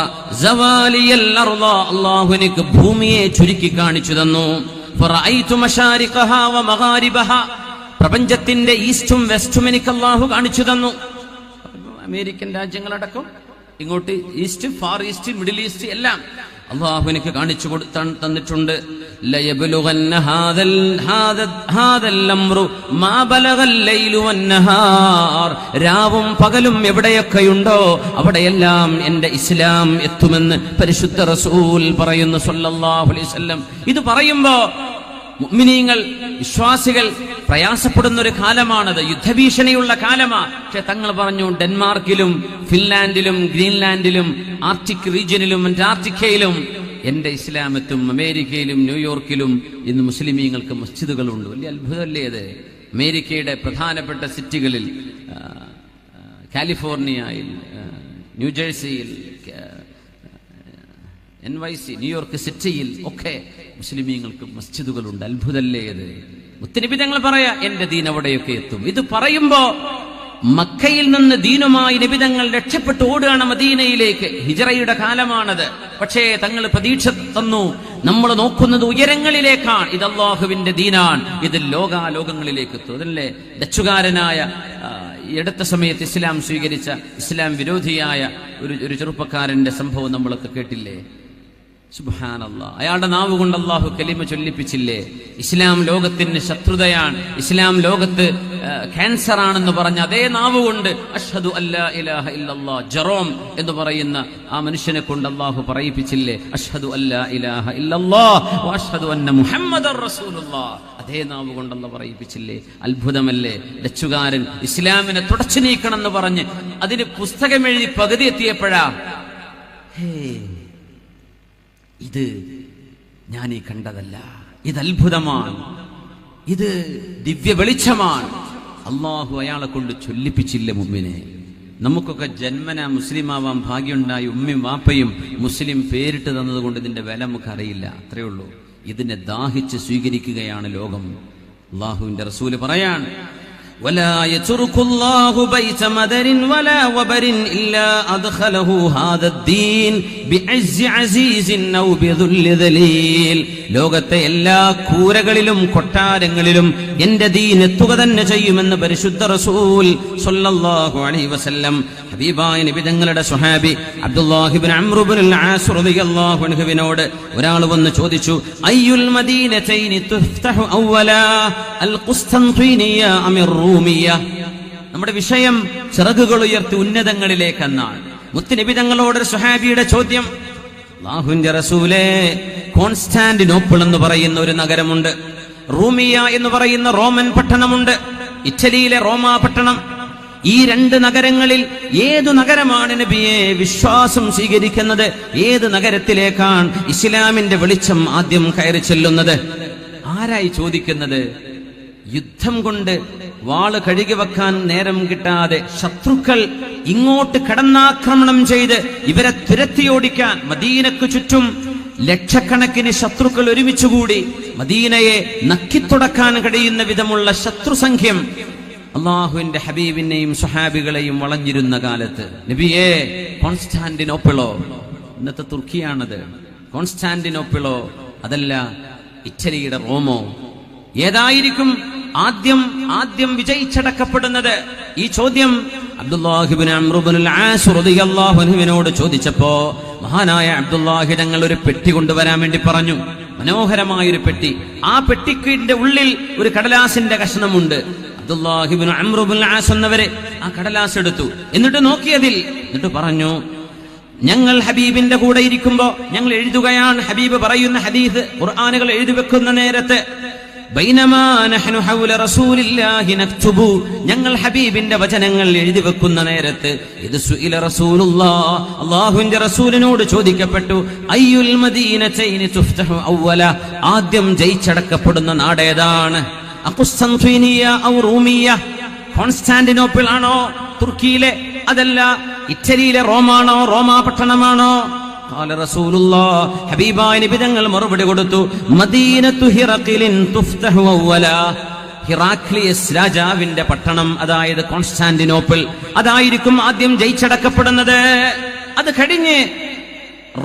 സവാലിയൽ അർള, അല്ലാഹു എനിക്ക് ഭൂമിയെ ചുരുക്കി കാണിച്ചു തന്നു. ഫറഅയ്തു മശാരിഖഹാ വ മഗാരിബഹാ, പ്രപഞ്ചത്തിന്റെ ഈസ്റ്റും വെസ്റ്റും എനിക്ക് അല്ലാഹു കാണിച്ചു തന്നു. അമേരിക്കൻ രാജ്യങ്ങളടക്കം ഇങ്ങോട്ട് east, far east, middle east എല്ലാം അല്ലാഹു എനിക്ക് കാണിച്ചു തന്നിട്ടുണ്ട്. ലയബ്ലുഗന്ന ഹാദൽ അംറു മാ ബലഗൽ ലൈലു വന്നഹാർ, രാവും പകലും എവിടെയൊക്കെയുണ്ടോ അവിടെയെല്ലാം എന്റെ ഇസ്ലാം എത്തുമെന്ന് പരിശുദ്ധ റസൂൽ പറയുന്നു സല്ലല്ലാഹു അലൈഹി വസല്ലം. ഇത് പറയുമ്പോ മുഅ്മിനീങ്ങൾ, വിശ്വാസികൾ പ്രയാസപ്പെടുന്ന ഒരു കാലമാണത്, യുദ്ധഭീഷണിയുള്ള കാലമാണ്. പക്ഷെ തങ്ങൾ പറഞ്ഞു, ഡെൻമാർക്കിലും ഫിൻലാൻഡിലും ഗ്രീൻലാൻഡിലും ആർട്ടിക് റീജിയനിലും അന്റാർട്ടിക്കയിലും എന്റെ ഇസ്ലാമത്തും അമേരിക്കയിലും ന്യൂയോർക്കിലും ഇന്ന് മുസ്ലിമീങ്ങൾക്ക് മസ്ജിദുകളുണ്ട്. വലിയ അത്ഭുതമല്ലേ അത്? അമേരിക്കയുടെ പ്രധാനപ്പെട്ട സിറ്റികളിൽ, കാലിഫോർണിയയിൽ, ന്യൂജേഴ്സിയിൽ, NYC, ന്യൂയോർക്ക് സിറ്റിയിൽ ഒക്കെ മുസ്ലിമീങ്ങൾക്ക് മസ്ജിദുകളുണ്ട്. അത്ഭുതമല്ലേ അത്? മുത്തനബി തങ്ങൾ പറയാ, എന്റെ ദീൻ അവിടെയൊക്കെ എത്തും. ഇത് പറയുമ്പോ മക്കയിൽ നിന്ന് ദീനുമായി നബിതങ്ങൾ രക്ഷപ്പെട്ട് ഓടുകയാണ് മദീനയിലേക്ക്. ഹിജറയുടെ കാലമാണത്. പക്ഷേ തങ്ങൾ പ്രതീക്ഷ തന്നു, നമ്മൾ നോക്കുന്നത് ഉയരങ്ങളിലേക്കാണ്. ഇത് അല്ലാഹുവിന്റെ ദീനാണ്, ഇത് ലോകാലോകങ്ങളിലേക്ക് എത്തും. അതല്ലേ ഡച്ചുകാരനായ ഈ അടുത്ത സമയത്ത് ഇസ്ലാം സ്വീകരിച്ച ഇസ്ലാം വിരോധിയായ ഒരു ചെറുപ്പക്കാരന്റെ സംഭവം നമ്മളൊക്കെ കേട്ടില്ലേ? സുബ്ഹാനല്ലാഹ്. അയാളുടെ നാവ് കൊണ്ട് അല്ലാഹു കലിമ ചൊല്ലിപ്പിച്ചില്ലേ? ഇസ്ലാം ലോകത്തിന് ശത്രുതയാണ്, ഇസ്ലാം ലോകത്ത് ക്യാൻസർ ആണെന്ന് പറഞ്ഞ അതേ നാവ് കൊണ്ട് അഷ്ഹദു അല്ലാ ഇലാഹ ഇല്ലല്ലാഹ്, ജെറോം എന്ന് പറയുന്ന ആ മനുഷ്യനെ കൊണ്ട് അല്ലാഹു പറയിപ്പിച്ചില്ലേ? അഷ്ഹദു അല്ലാ ഇലാഹ ഇല്ലല്ലാഹ് വ അഷ്ഹദു അന്ന മുഹമ്മദർ റസൂലുള്ളാഹ്. അതേ നാവ് കൊണ്ട് അല്ലാഹു പറയിപ്പിച്ചില്ലേ? അത്ഭുതമല്ലേ? ഡച്ചുകാരൻ ഇസ്ലാമിനെ തുടച്ചു നീക്കണം എന്ന് പറഞ്ഞ് അതിന് പുസ്തകം എഴുതി പകുതി എത്തിയപ്പോഴാ, ഇത് ഞാൻ ഈ കണ്ടതല്ല, ഇത് അത്ഭുതമാണ്, ഇത് ദിവ്യ വെളിച്ചമാണ്. അള്ളാഹു അയാളെ കൊണ്ട് ചൊല്ലിപ്പിച്ചില്ല മുഅ്മിനെ. നമുക്കൊക്കെ ജന്മന മുസ്ലിമാവാൻ ഭാഗ്യമുണ്ടായി ഉമ്മയും വാപ്പയും മുസ്ലിം പേരിട്ട് തന്നത് കൊണ്ട് ഇതിന്റെ വില നമുക്കറിയില്ല. അത്രേ ഉള്ളൂ. ഇതിനെ ദാഹിച്ച് സ്വീകരിക്കുകയാണ് ലോകം. അള്ളാഹുവിന്റെ റസൂല് പറയാണ്, ولا يترك الله بيت مدر ولا وبر إلا أدخله هذا الدين بعز عزيز أو بذل ذليل. ലോകത്തെ എല്ലാ കൂരകളിലും കൊട്ടാരങ്ങളിലും എന്റെ ദീൻ എത്തുക തന്നെ ചെയ്യുമെന്ന് പരിശുദ്ധ റസൂൽ സ്വല്ലല്ലാഹു അലൈഹി വസല്ലം. ഹബീബായ നബി തങ്ങളുടെ സ്വഹാബി അബ്ദുല്ലാഹി ഇബ്നു അംർ ഇബ്നുൽ ആസ് റളിയല്ലാഹു അൻഹുവിനോട് ഒരാൾ വന്ന് ചോദിച്ചു, അയ്യുൽ മദീനതൈനി തുഫ്തഹു അവ്വലാ അൽ ഖുസ്തൻതീനിയ അമിർ റൂമിയ. നമ്മുടെ വിഷയം ചിറകുകൾ ഉയർത്തി ഉന്നതങ്ങളിലേക്കെന്നാണ്. മുത്തുനബി തങ്ങളോട് സ്വഹാബിയുടെ ചോദ്യം, അല്ലാഹുവിന്റെ റസൂലേ, കോൺസ്റ്റാന്റിനോപ്പിൾ എന്ന് പറയുന്ന ഒരു നഗരമുണ്ട്, റൂമിയ എന്ന് പറയുന്ന റോമൻ പട്ടണമുണ്ട്, ഇറ്റലിയിലെ റോമാ പട്ടണം. ഈ രണ്ട് നഗരങ്ങളിൽ ഏതു നഗരമാണ് നബിയെ വിശ്വാസം സ്വീകരിക്കുന്നത്? ഏത് നഗരത്തിലേക്കാണ് ഇസ്ലാമിന്റെ വെളിച്ചം ആദ്യം കയറി ചെല്ലുന്നത്? ആരായി ചോദിക്കുന്നത്? യുദ്ധം കൊണ്ട് വാള് കഴുകി വെക്കാൻ നേരം കിട്ടാതെ ശത്രുക്കൾ ഇങ്ങോട്ട് കടന്നാക്രമണം ചെയ്ത് ഇവരെ തുരത്തിയോടിക്കാൻ മദീനക്ക് ചുറ്റും ലക്ഷക്കണക്കിന് ശത്രുക്കൾ ഒരുമിച്ചുകൂടി മദീനയെ നക്കിത്തുടക്കാൻ കഴിയുന്ന വിധമുള്ള ശത്രുസംഖ്യം അള്ളാഹുവിന്റെ ഹബീബിനെയും സ്വഹാബികളെയും വളഞ്ഞിരുന്ന കാലത്ത് നബിയെ, കോൺസ്റ്റാന്റിനോപ്പിളോ, ഇന്നത്തെ തുർക്കിയാണത്, കോൺസ്റ്റാന്റിനോപ്പിളോ അതല്ല ഇറ്റലിയുടെ റോമോ, ഏതായിരിക്കും ആദ്യം വിജയിച്ചടക്കപ്പെടുന്നത്? ഈ ചോദ്യം അബ്ദുല്ലാഹി ഇബ്നു അംർ ഇബ്നുൽ ആസ് റളിയല്ലാഹു അൻഹുവിനോട് ചോദിച്ചപ്പോ മഹാനായ അബ്ദുല്ലാഹി തങ്ങൾ ഒരു പെട്ടി കൊണ്ടുവരാൻ വേണ്ടി പറഞ്ഞു. മനോഹരമായൊരു പെട്ടി. ആ പെട്ടിക്കിന്റെ ഉള്ളിൽ ഒരു കടലാസിന്റെ കഷ്ണമുണ്ട്. അബ്ദുല്ലാഹി ഇബ്നു അംർ ഇബ്നുൽ ആസ് എന്നവരെ ആ കടലാസ് എടുത്തു, എന്നിട്ട് നോക്കിയതിൽ, എന്നിട്ട് പറഞ്ഞു, ഞങ്ങൾ ഹബീബിന്റെ കൂടെ ഇരിക്കുമ്പോ ഞങ്ങൾ എഴുതുകയാണ് ഹബീബ് പറയുന്ന ഹദീസ് ഖുർആനുകൾ എഴുതി വെക്കുന്ന നേരത്ത് ബൈനമാ നഹ്നു ഹൗല റസൂലില്ലാഹി നക്തുബു, ഞങ്ങൾ ഹബീബിന്റെ വചനങ്ങൾ എഴുതി വെക്കുന്ന നേരത്ത് ഇത് സുഇല റസൂലുള്ളാഹ്, അല്ലാഹുവിന്റെ റസൂലിനോട് ചോദിക്കപ്പെട്ടു, അയ്യുൽ മദീനതൈനി തുഫ്തഹു അവ്വല, ആദ്യം ജയിച്ചടക്കപ്പെടുന്ന നാട് ഏതാണ്? അഖുസ്തൻതീനിയ ഔ റൂമിയ, കോൺസ്റ്റാന്റിനോപ്പിൾ ആണോ തുർക്കിയിലെ, അതല്ല ഇറ്റലിയിലെ റോമാണോ, റോമാ പട്ടണമാണോ? ഖാല റസൂലുള്ളാഹ്, ഹബീബായ നബി തങ്ങൾ മറുപടി കൊടുത്തു, മദീനത്തു ഹിറഖിലിൻ തുഫ്തഹു അവ്വല, ഹിറാക്ലിയസ് രാജാവിന്റെ പട്ടണം, അതായത് കോൺസ്റ്റാന്റിനോപ്പിൾ, അതായിരിക്കും ആദ്യം ജയിച്ചടക്കപ്പെടുന്നത്. അത് കഴിഞ്ഞ്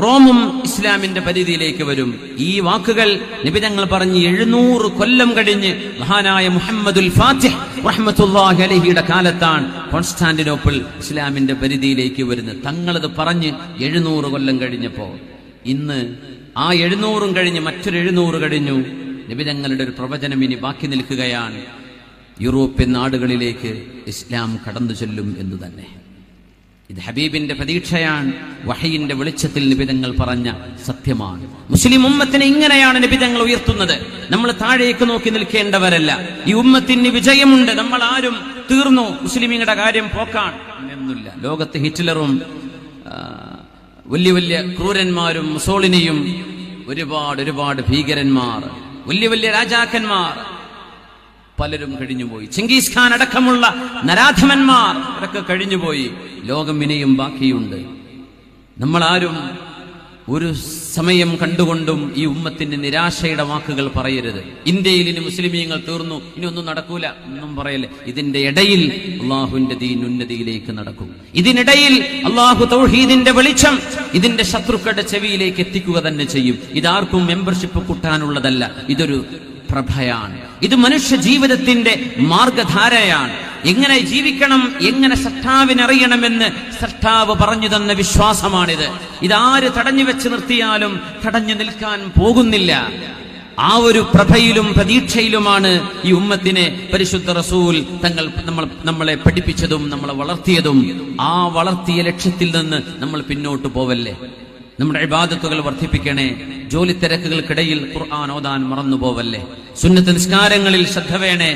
റോമും ഇസ്ലാമിന്റെ പരിധിയിലേക്ക് വരും. ഈ വാക്കുകൾ നബി തങ്ങൾ പറഞ്ഞ് 700 കൊല്ലം കഴിഞ്ഞ് മഹാനായ മുഹമ്മദുൽ ഫാത്തിഹ് റഹ്മത്തുള്ളാഹി അലൈഹിയുടെ കാലത്താണ് കോൺസ്റ്റാന്റിനോപ്പിൾ ഇസ്ലാമിന്റെ പരിധിയിലേക്ക് വരുന്നത്. തങ്ങളത് പറഞ്ഞ് 700 കൊല്ലം കഴിഞ്ഞപ്പോ ഇന്ന് ആ 700 കഴിഞ്ഞ് മറ്റൊരു 700 കഴിഞ്ഞു. നബി തങ്ങളുടെ ഒരു പ്രവചനം ഇനി ബാക്കി നിൽക്കുകയാണ്, യൂറോപ്യൻ നാടുകളിലേക്ക് ഇസ്ലാം കടന്നു ചെല്ലും എന്ന് തന്നെ. ഇത് ഹബീബിന്റെ പ്രതീക്ഷയാണ്, വഹയിന്റെ വെളിച്ചത്തിൽ നിബിധങ്ങൾ പറഞ്ഞ സത്യമാണ്. മുസ്ലിം ഉമ്മത്തിനെ ഇങ്ങനെയാണ് നിബിധങ്ങൾ ഉയർത്തുന്നത്. നമ്മൾ താഴേക്ക് നോക്കി നിൽക്കേണ്ടവരല്ല. ഈ ഉമ്മത്തിന് വിജയമുണ്ട്, നമ്മൾ ആരും തീർന്നു, മുസ്ലിമീങ്ങളുടെ കാര്യം പോക്കാണ് എന്നൊന്നുമില്ല. ലോകത്ത് ഹിറ്റ്ലറും വലിയ വലിയ ക്രൂരന്മാരും മുസോളിനിയും ഒരുപാട് ഭീകരന്മാർ, വലിയ വലിയ രാജാക്കന്മാർ പലരും കഴിഞ്ഞുപോയി. ചെങ്കീസ് ഖാൻ അടക്കമുള്ള നരാധമന്മാർ അവരൊക്കെ കഴിഞ്ഞുപോയി. ലോകം ഇനിയും ബാക്കിയുണ്ട്. നമ്മളാരും ഒരു സമയം കണ്ടുകൊണ്ടും ഈ ഉമ്മത്തിന്റെ നിരാശയുടെ വാക്കുകൾ പറയരുത്. ഇന്ത്യയിൽ ഇനി മുസ്ലിമീങ്ങൾ തീർന്നു, ഇനി ഒന്നും നടക്കൂല ഒന്നും പറയല്ലേ. ഇതിന്റെ ഇടയിൽ അള്ളാഹുവിന്റെ ദീൻ ഉന്നതിയിലേക്ക് നടക്കും. ഇതിനിടയിൽ അള്ളാഹു തൗഹീദിന്റെ വെളിച്ചം ഇതിന്റെ ശത്രുക്കളുടെ ചെവിയിലേക്ക് എത്തിക്കുക തന്നെ ചെയ്യും. ഇതാർക്കും മെമ്പർഷിപ്പ് കൂട്ടാനുള്ളതല്ല, ഇതൊരു പ്രഭയാണ്. ഇത് മനുഷ്യ ജീവിതത്തിന്റെ മാർഗധാരയാണ്. എങ്ങനെ ജീവിക്കണം, എങ്ങനെ സൃഷ്ടാവിനറിയണമെന്ന് സൃഷ്ടാവ് പറഞ്ഞു തന്ന വിശ്വാസമാണിത്. ഇതാര് തടഞ്ഞു വെച്ച് നിർത്തിയാലും തടഞ്ഞു നിൽക്കാൻ പോകുന്നില്ല. ആ ഒരു പ്രഭയിലും പ്രതീക്ഷയിലുമാണ് ഈ ഉമ്മത്തിനെ പരിശുദ്ധ റസൂൽ നമ്മളെ പഠിപ്പിച്ചതും നമ്മളെ വളർത്തിയതും. ആ വളർത്തിയ ലക്ഷ്യത്തിൽ നിന്ന് നമ്മൾ പിന്നോട്ട് പോവല്ലേ. നമ്മുടെ ഇബാദത്തുകൾ വർദ്ധിപ്പിക്കണേ. ജോലി തിരക്കുകൾക്കിടയിൽ ഖുർആൻ ഓതാൻ മറന്നു പോവല്ലേ. സുന്നത്ത് നിസ്കാരങ്ങളിൽ ശ്രദ്ധ വേണേ.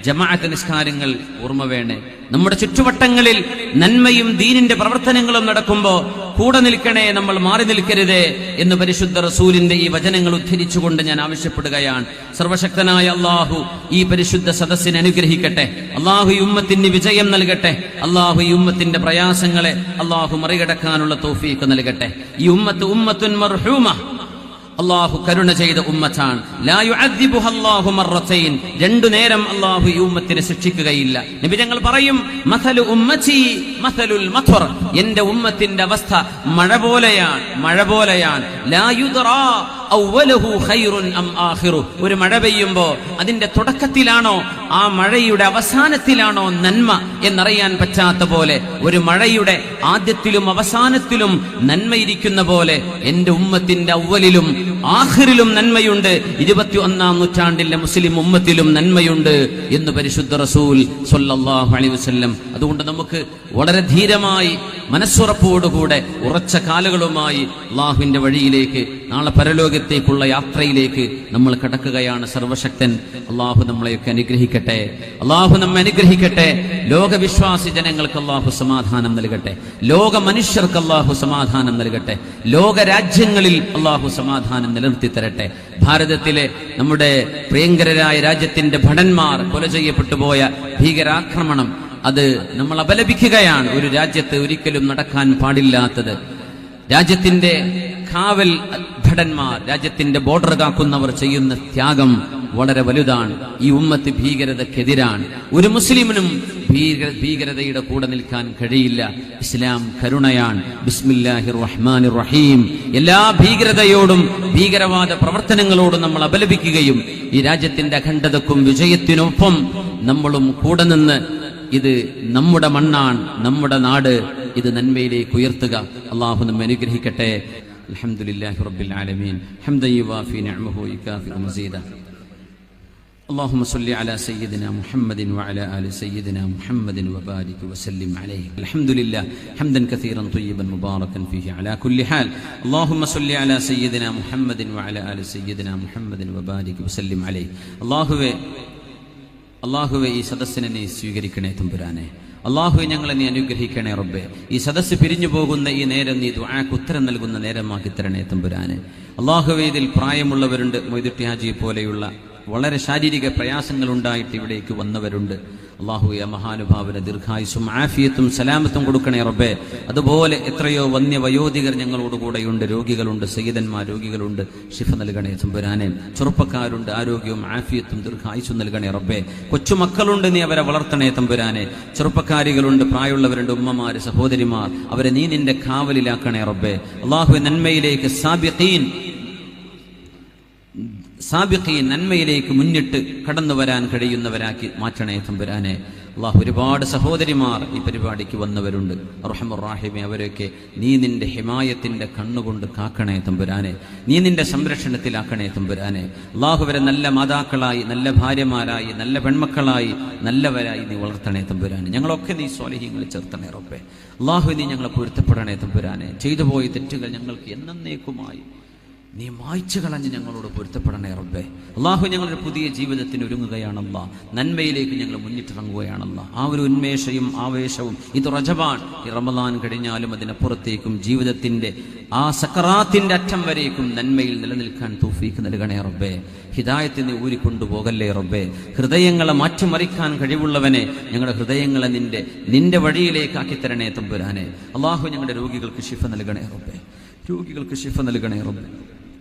ജമാഅത്ത് നിസ്കാരങ്ങൾ ഓർമ്മ വേണേ. നമ്മുടെ ചുറ്റുവട്ടങ്ങളിൽ നന്മയും ദീനിന്റെ പ്രവർത്തനങ്ങളും നടക്കുമ്പോൾ കൂടെ നിൽക്കണേ, നമ്മൾ മാറി നിൽക്കരുതേ എന്ന് പരിശുദ്ധ റസൂലിന്റെ ഈ വചനങ്ങൾ ഉദ്ധരിച്ചുകൊണ്ട് ഞാൻ ആവശ്യപ്പെടുകയാണ്. സർവശക്തനായ അള്ളാഹു ഈ പരിശുദ്ധ സദസ്സിനെ അനുഗ്രഹിക്കട്ടെ. അള്ളാഹു ഈ ഉമ്മത്തിന് വിജയം നൽകട്ടെ. അള്ളാഹു ഈ ഉമ്മത്തിന്റെ പ്രയാസങ്ങളെ അള്ളാഹു മറികടക്കാനുള്ള തൗഫീഖ് നൽകട്ടെ. ഈ ഉമ്മത്തുൻ മർഹൂമ, അള്ളാഹു കരുണ ചെയ്ത ഉമ്മത്താണ്. ലാ യുഅദ്ദിബുഹ അല്ലാഹു മർറതൈൻ, രണ്ടു നേരം അള്ളാഹു ഈ ഉമ്മത്തിനെ ശിക്ഷിക്കുകയില്ല. നബി തങ്ങൾ പറയും, മഥലു ഉമ്മത്തി മഥലുൽ മത്വർ, എന്റെ ഉമ്മത്തിന്റെ അവസ്ഥ മഴ പോലെയാണ്. ലാ യുദ്റാ അവ്വലുഹു ഖൈറുൻ അം ആഖിറു, ഒരു മഴ പെയ്യുമ്പോ അതിന്റെ തുടക്കത്തിലാണോ ആ മഴയുടെ അവസാനത്തിലാണോ നന്മ എന്നറിയാൻ പറ്റാത്ത പോലെ, ഒരു മഴയുടെ ആദ്യത്തിലും അവസാനത്തിലും നന്മയിരിക്കുന്ന പോലെ എന്റെ ഉമ്മത്തിന്റെ അവ്വലിലും ആഖിറിലും നന്മയുണ്ട്. 21-ാം നൂറ്റാണ്ടിലെ മുസ്ലിം ഉമ്മത്തിലും നന്മയുണ്ട് എന്ന് പരിശുദ്ധ റസൂൽ സ്വല്ലല്ലാഹു അലൈഹി വസല്ലം. അതുകൊണ്ട് നമുക്ക് വളരെ ധീരമായി മനസ്സുറപ്പോടുകൂടെ ഉറച്ച കാലുകളുമായി അള്ളാഹുവിന്റെ വഴിയിലേക്ക്, നാളെ പരലോകത്തേക്കുള്ള യാത്രയിലേക്ക് നമ്മൾ കടക്കുകയാണ്. സർവശക്തൻ അള്ളാഹു നമ്മളെയൊക്കെ അനുഗ്രഹിക്കട്ടെ. അള്ളാഹു നമ്മെ അനുഗ്രഹിക്കട്ടെ. ലോകവിശ്വാസി ജനങ്ങൾക്ക് അള്ളാഹു സമാധാനം നൽകട്ടെ. ലോക മനുഷ്യർക്ക് അള്ളാഹു സമാധാനം നൽകട്ടെ. ലോക രാജ്യങ്ങളിൽ അള്ളാഹു സമാധാനം നിലനിർത്തി തരട്ടെ. ഭാരതത്തിലെ നമ്മുടെ പ്രിയങ്കരായ രാജ്യത്തിന്റെ ഭടന്മാർ കൊല ചെയ്യപ്പെട്ടു പോയ ഭീകരാക്രമണം, അത് നമ്മൾ അപലപിക്കുകയാണ്. ഒരു രാജ്യത്ത് ഒരിക്കലും നടക്കാൻ പാടില്ലാത്തത്. രാജ്യത്തിന്റെ കാവൽ ഭടന്മാർ, രാജ്യത്തിന്റെ ബോർഡർ കാക്കുന്നവർ ചെയ്യുന്ന ത്യാഗം വളരെ വലുതാണ്. ഈ ഉമ്മത്ത് ഭീകരതക്കെതിരാണ്. ഒരു മുസ്ലിമിനും ഭീകരതയുടെ കൂടെ നിൽക്കാൻ കഴിയില്ല. ഇസ്ലാം കരുണയാണ്. ബിസ്മില്ലാഹിർ റഹ്മാനിർ റഹീം. എല്ലാ ഭീകരതയോടും ഭീകരവാദ പ്രവർത്തനങ്ങളോടും നമ്മൾ അപലപിക്കുകയും ഈ രാജ്യത്തിന്റെ അഖണ്ഡതക്കും വിജയത്തിനൊപ്പം നമ്മളും കൂടെ നിന്ന് ഇത് നമ്മുടെ മണ്ണാണ്, നമ്മുടെ നാട്, ഇത് നന്മയിലേക്ക് ഉയർത്തുക. അള്ളാഹു നമ്മെ അനുഗ്രഹിക്കട്ടെ. അൽഹംദുലില്ലാഹി റബ്ബിൽ ആലമീൻ. ഹംദൻ യുവാഫി നിഅമഹു വയുകാഫി മസീദ. اللهم صل على سيدنا محمد وعلى آل سيدنا محمد وبارك وسلم عليه. الحمد لله حمدا كثيرا طيبا مباركا فيه على كل حال. اللهم صل على سيدنا محمد وعلى آل سيدنا محمد وبارك وسلم عليه. അല്ലാഹുവേ ഈ സദസ്സിനെ നീ സ്വീകരിക്കണേ തമ്പുരാനെ. അല്ലാഹുവേ ഞങ്ങളെ നീ അനുഗ്രഹിക്കണേ റബ്ബേ. ഈ സദസ്സ് പിരിഞ്ഞു പോകുന്ന ഈ നേരം നീ ദുആക്ക് ഉത്തരം നൽകുന്ന നേരമാക്കി തരണേ തമ്പുരാനെ. അല്ലാഹുവേ ഇതിൽ പ്രായമുള്ളവരുണ്ട്, മൊയ്തുട്ടി ഹാജിയെ പോലെയുള്ള വളരെ ശാരീരിക പ്രയാസങ്ങൾ ഉണ്ടായിട്ട് ഇവിടേക്ക് വന്നവരുണ്ട്. അല്ലാഹുവേ മഹാനുഭാവന ദീർഘായുസ്സും ആഫിയത്തും സലാമത്തും കൊടുക്കണേ റബ്ബേ. അതുപോലെ എത്രയോ വന്യവയോധികർ ഞങ്ങളോട് കൂടെയുണ്ട്, രോഗികളുണ്ട്, സയ്യിദന്മാർ രോഗികളുണ്ട്, ശിഫ നൽകണേ തമ്പുരാനെ. ചെറുപ്പക്കാരുണ്ട്, ആരോഗ്യവും ആഫിയത്തും ദീർഘായുസ്സും നൽകണേ റബ്ബേ. കൊച്ചുമക്കളുണ്ട്, നീ അവരെ വളർത്തണേ തമ്പുരാനെ. ചെറുപ്പക്കാരികളുണ്ട്, പ്രായമുള്ളവരുണ്ട്, ഉമ്മമാര്, സഹോദരിമാർ, അവരെ നീ നിന്റെ കാവലിലാക്കണേ റബ്ബേ. അല്ലാഹുവേ നന്മയിലേക്ക് സാബിഖീൻ നന്മയിലേക്ക് മുന്നിട്ട് കടന്നു വരാൻ കഴിയുന്നവരാക്കി മാറ്റണേ തമ്പുരാനെ. അല്ലാഹു ഒരുപാട് സഹോദരിമാർ ഈ പരിപാടിക്ക് വന്നവരുണ്ട്. അർഹമർ റഹീമേ, അവരൊക്കെ നീ നിന്റെ ഹിമായത്തിന്റെ കണ്ണുകൊണ്ട് കാക്കണേ തമ്പുരാനെ. നീ നിന്റെ സംരക്ഷണത്തിലാക്കണേ തമ്പുരാനെ. അല്ലാഹുവരെ നല്ല മാതാക്കളായി, നല്ല ഭാര്യമാരായി, നല്ല പെൺമക്കളായി, നല്ലവരായി നീ വളർത്തണേ തമ്പുരാനെ. ഞങ്ങളൊക്കെ നീ സ്വാലിഹീങ്ങളിൽ ചേർത്തണേ റബ്ബേ. അല്ലാഹു നീ ഞങ്ങളെ പൊരുത്തപ്പെടണേ തമ്പുരാനെ. ചെയ്തു പോയ തെറ്റുകൾ ഞങ്ങൾക്ക് എന്നേക്കുമായി നീ മായ്ച്ചു കളഞ്ഞ് ഞങ്ങളോട് പൊരുത്തപ്പെടണേ റബ്ബേ. അല്ലാഹു ഞങ്ങളുടെ പുതിയ ജീവിതത്തിന് ഒരുങ്ങുകയാണല്ല, നന്മയിലേക്ക് ഞങ്ങൾ മുന്നിട്ടിറങ്ങുകയാണല്ല. ആ ഒരു ഉന്മേഷവും ആവേശവും ഇത് റജബാൻ. ഈ റമദാൻ കഴിഞ്ഞാലും അതിനപ്പുറത്തേക്കും ജീവിതത്തിന്റെ ആ സക്കറാത്തിന്റെ അറ്റം വരേക്കും നന്മയിൽ നിലനിൽക്കാൻ തൗഫീഖ് നൽകണേ റബ്ബേ. ഹിദായത്ത് നീ ഊരിക്കൊണ്ടുപോകല്ലേ റബ്ബേ. ഹൃദയങ്ങളെ മാറ്റിമറിക്കാൻ കഴിവുള്ളവനെ, ഞങ്ങളുടെ ഹൃദയങ്ങളെ നിന്റെ വഴിയിലേക്കാക്കി തരണേ തമ്പുരാനെ. അല്ലാഹു ഞങ്ങളുടെ രോഗികൾക്ക് ശിഫ നൽകണേ റബ്ബേ. രോഗികൾക്ക് ശിഫ നൽകണേ റബ്ബേ.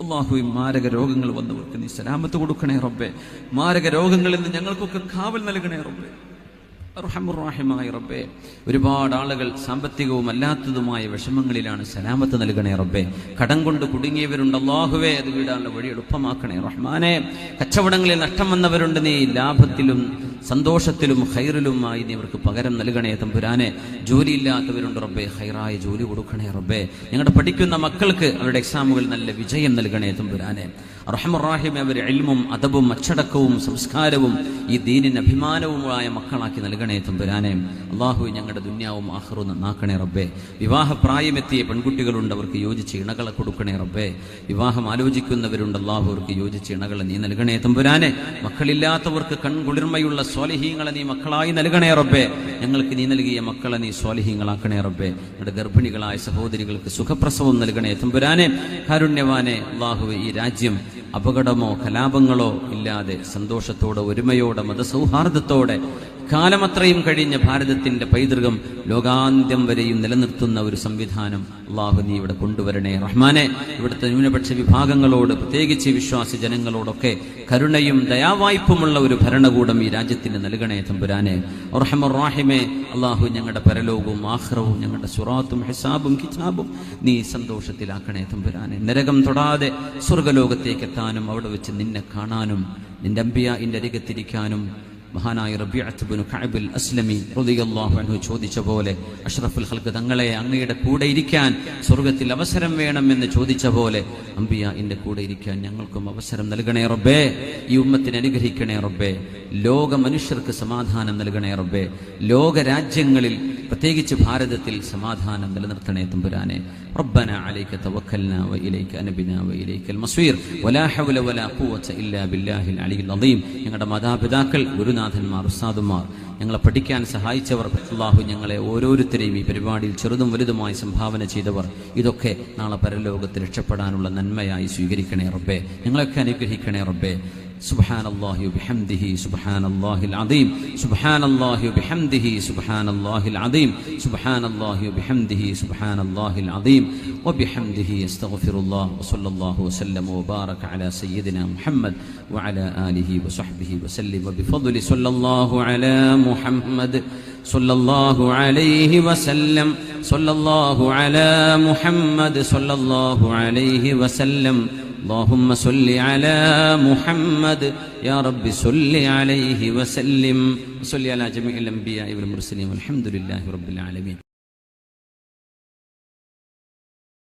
അല്ലാഹു മാരക രോഗങ്ങൾ വന്നവർക്ക് നീ സലാമത്ത് കൊടുക്കണേ റബ്ബേ. മാരക രോഗങ്ങളിൽ നിന്ന് ഞങ്ങൾക്കൊക്കെ കാവൽ നൽകണേ റബ്ബേ. അർഹമർ റഹീമായ റബ്ബേ, ഒരുപാട് ആളുകൾ സാമ്പത്തികവും അല്ലാത്തതുമായ വിഷമങ്ങളിലാണ്, സലാമത്ത് നൽകണേ റബ്ബേ. കടം കൊണ്ട് കുടുങ്ങിയവരുണ്ട്, അല്ലാഹുവേ അത് വീടാനുള്ള വഴി എളുപ്പമാക്കണേ റഹ്മാനെ. കച്ചവടങ്ങളിൽ നഷ്ടം വന്നവരുണ്ട്, നീ ലാഭത്തിലും സന്തോഷത്തിലും ഖൈറിലുമായി നീ അവർക്ക് പകരം നൽകണേ തമ്പുരാനെ. ജോലിയില്ലാത്തവരുണ്ട് റബ്ബേ, ഖൈറായ ജോലി കൊടുക്കണേ റബ്ബേ. ഞങ്ങളുടെ പഠിക്കുന്ന മക്കൾക്ക് അവരുടെ എക്സാമുകൾ നല്ല വിജയം നൽകണേ തമ്പുരാനെ. അർഹമർ റഹീമേ, അവർ ഇൽമും അദബും അച്ചടക്കവും സംസ്കാരവും ഈ ദീനിന് അഭിമാനവുമായ മക്കളാക്കി നൽകണേ തമ്പുരാനെ. അല്ലാഹു ഞങ്ങളുടെ ദുന്യാവും ആഖിറവും നന്നാക്കണേ റബ്ബേ. വിവാഹപ്രായമെത്തിയ പെൺകുട്ടികളുണ്ട്, അവർക്ക് യോജിച്ച ഇണകളെ കൊടുക്കണേ റബ്ബേ. വിവാഹം ആലോചിക്കുന്നവരുണ്ട്, അല്ലാഹു അവർക്ക് യോജിച്ച ഇണകളെ നീ നൽകണേ തമ്പുരാനെ. മക്കളില്ലാത്തവർക്ക് കൺകുളിർമയുള്ള സ്വാലിഹീങ്ങളെ നീ മക്കളായി നൽകണേ റബ്ബേ. ഞങ്ങൾക്ക് നീ നൽകിയ മക്കളെ നീ സ്വാലിഹീങ്ങളാക്കണേ റബ്ബേ. ഞങ്ങളുടെ ഗർഭിണികളായ സഹോദരികൾക്ക് സുഖപ്രസവം നൽകണേ തമ്പുരാനെ. കാരുണ്യവാനെ അല്ലാഹുവേ, ഈ രാജ്യം അപകടമോ കലാപങ്ങളോ ഇല്ലാതെ സന്തോഷത്തോടെ, ഒരുമയോടെ, മതസൗഹാർദ്ദത്തോടെ കാലമത്രയും കഴിഞ്ഞ ഭാരതത്തിന്റെ പൈതൃകം ലോകാന്ത്യം വരെയും നിലനിർത്തുന്ന ഒരു സംവിധാനം അല്ലാഹു നീ ഇവിടെ കൊണ്ടുവരണേ റഹ്മാനെ. ഇവിടുത്തെ ന്യൂനപക്ഷ വിഭാഗങ്ങളോട്, പ്രത്യേകിച്ച് വിശ്വാസി ജനങ്ങളോടൊക്കെ കരുണയും ദയാവായ്പുമുള്ള ഒരു ഭരണകൂടം ഈ രാജ്യത്തിന് നൽകണേ തമ്പുരാനെ. അർഹമർ റഹീമേ, അല്ലാഹു ഞങ്ങളുടെ പരലോകവും ആഖിറവും, ഞങ്ങളുടെ സുറാത്തും ഹിസാബും കിതാബും നീ സന്തോഷത്തിലാക്കണേ തമ്പുരാനെ. നരകം തൊടാതെ സ്വർഗ്ഗലോകത്തേക്ക് എത്താനും അവിടെ വെച്ച് നിന്നെ കാണാനും നിന്റെ അംബിയാഇന്റെ അരികത്തിരിക്കാനും മഹാനായ റബീഅത്ത് ഇബ്നു കഅബ് അൽ അസ്ലമി റളിയല്ലാഹു അൻഹു ചോദിച്ച പോലെ, അഷ്റഫുൽ ഖൽഖ് തങ്ങളെ അങ്ങയുടെ കൂടെ ഇരിക്കാൻ സ്വർഗ്ഗത്തിൽ അവസരം വേണമെന്ന് ചോദിച്ച പോലെ അംബിയാഇന്റെ കൂടെ ഇരിക്കാൻ ഞങ്ങൾക്കും അവസരം നൽകണേ റബ്ബേ. ഈ ഉമ്മത്തിനെ അനുഗ്രഹിക്കണേ റബ്ബേ. ലോക മനുഷ്യർക്ക് സമാധാനം നൽകണേ റബ്ബേ. ലോക രാജ്യങ്ങളിൽ പ്രത്യേകിച്ച് ഭാരതത്തിൽ സമാധാനം നിലനിർത്തണേ തമ്പുരാനെ. റബ്ബനാ അലൈക തവക്കൽനാ വഇലൈക അനബ്നാ വഇലൈകൽ മസ്വീർ വലാ ഹൗല വലാ ഖുവത ഇല്ലാ ബില്ലാഹിൽ അലിയിൽ അദീം. ഞങ്ങളുടെ മാതാപിതാക്കൾ, ഗുരുനാഥന്മാർ, ഉസ്താദുമാർ, ഞങ്ങളെ പഠിക്കാൻ സഹായിച്ചവർ, അല്ലാഹു ഞങ്ങളെ ഓരോരുത്തരെയും ഈ പരിപാടിയിൽ ചെറുതും വലുതുമായി സംഭാവന ചെയ്തവർ, ഇതൊക്കെ നാളെ പരലോകത്ത് രക്ഷപ്പെടാനുള്ള നന്മയായി സ്വീകരിക്കണേ റബ്ബേ. ഞങ്ങളൊക്കെ അനുഗ്രഹിക്കണേ റബ്ബേ. سبحان الله وبحمده سبحان الله العظيم سبحان الله وبحمده سبحان الله العظيم سبحان الله وبحمده سبحان الله العظيم وبحمده استغفر الله وصلى الله وسلم وبارك على سيدنا محمد وعلى آله وصحبه وسلم وبفضل صلى الله على محمد صلى الله عليه وسلم صلى الله على محمد صلى الله عليه وسلم اللهم صل على محمد يا رب صل عليه وسلم وصل على جميع الأنبياء والمرسلين والحمد لله رب العالمين.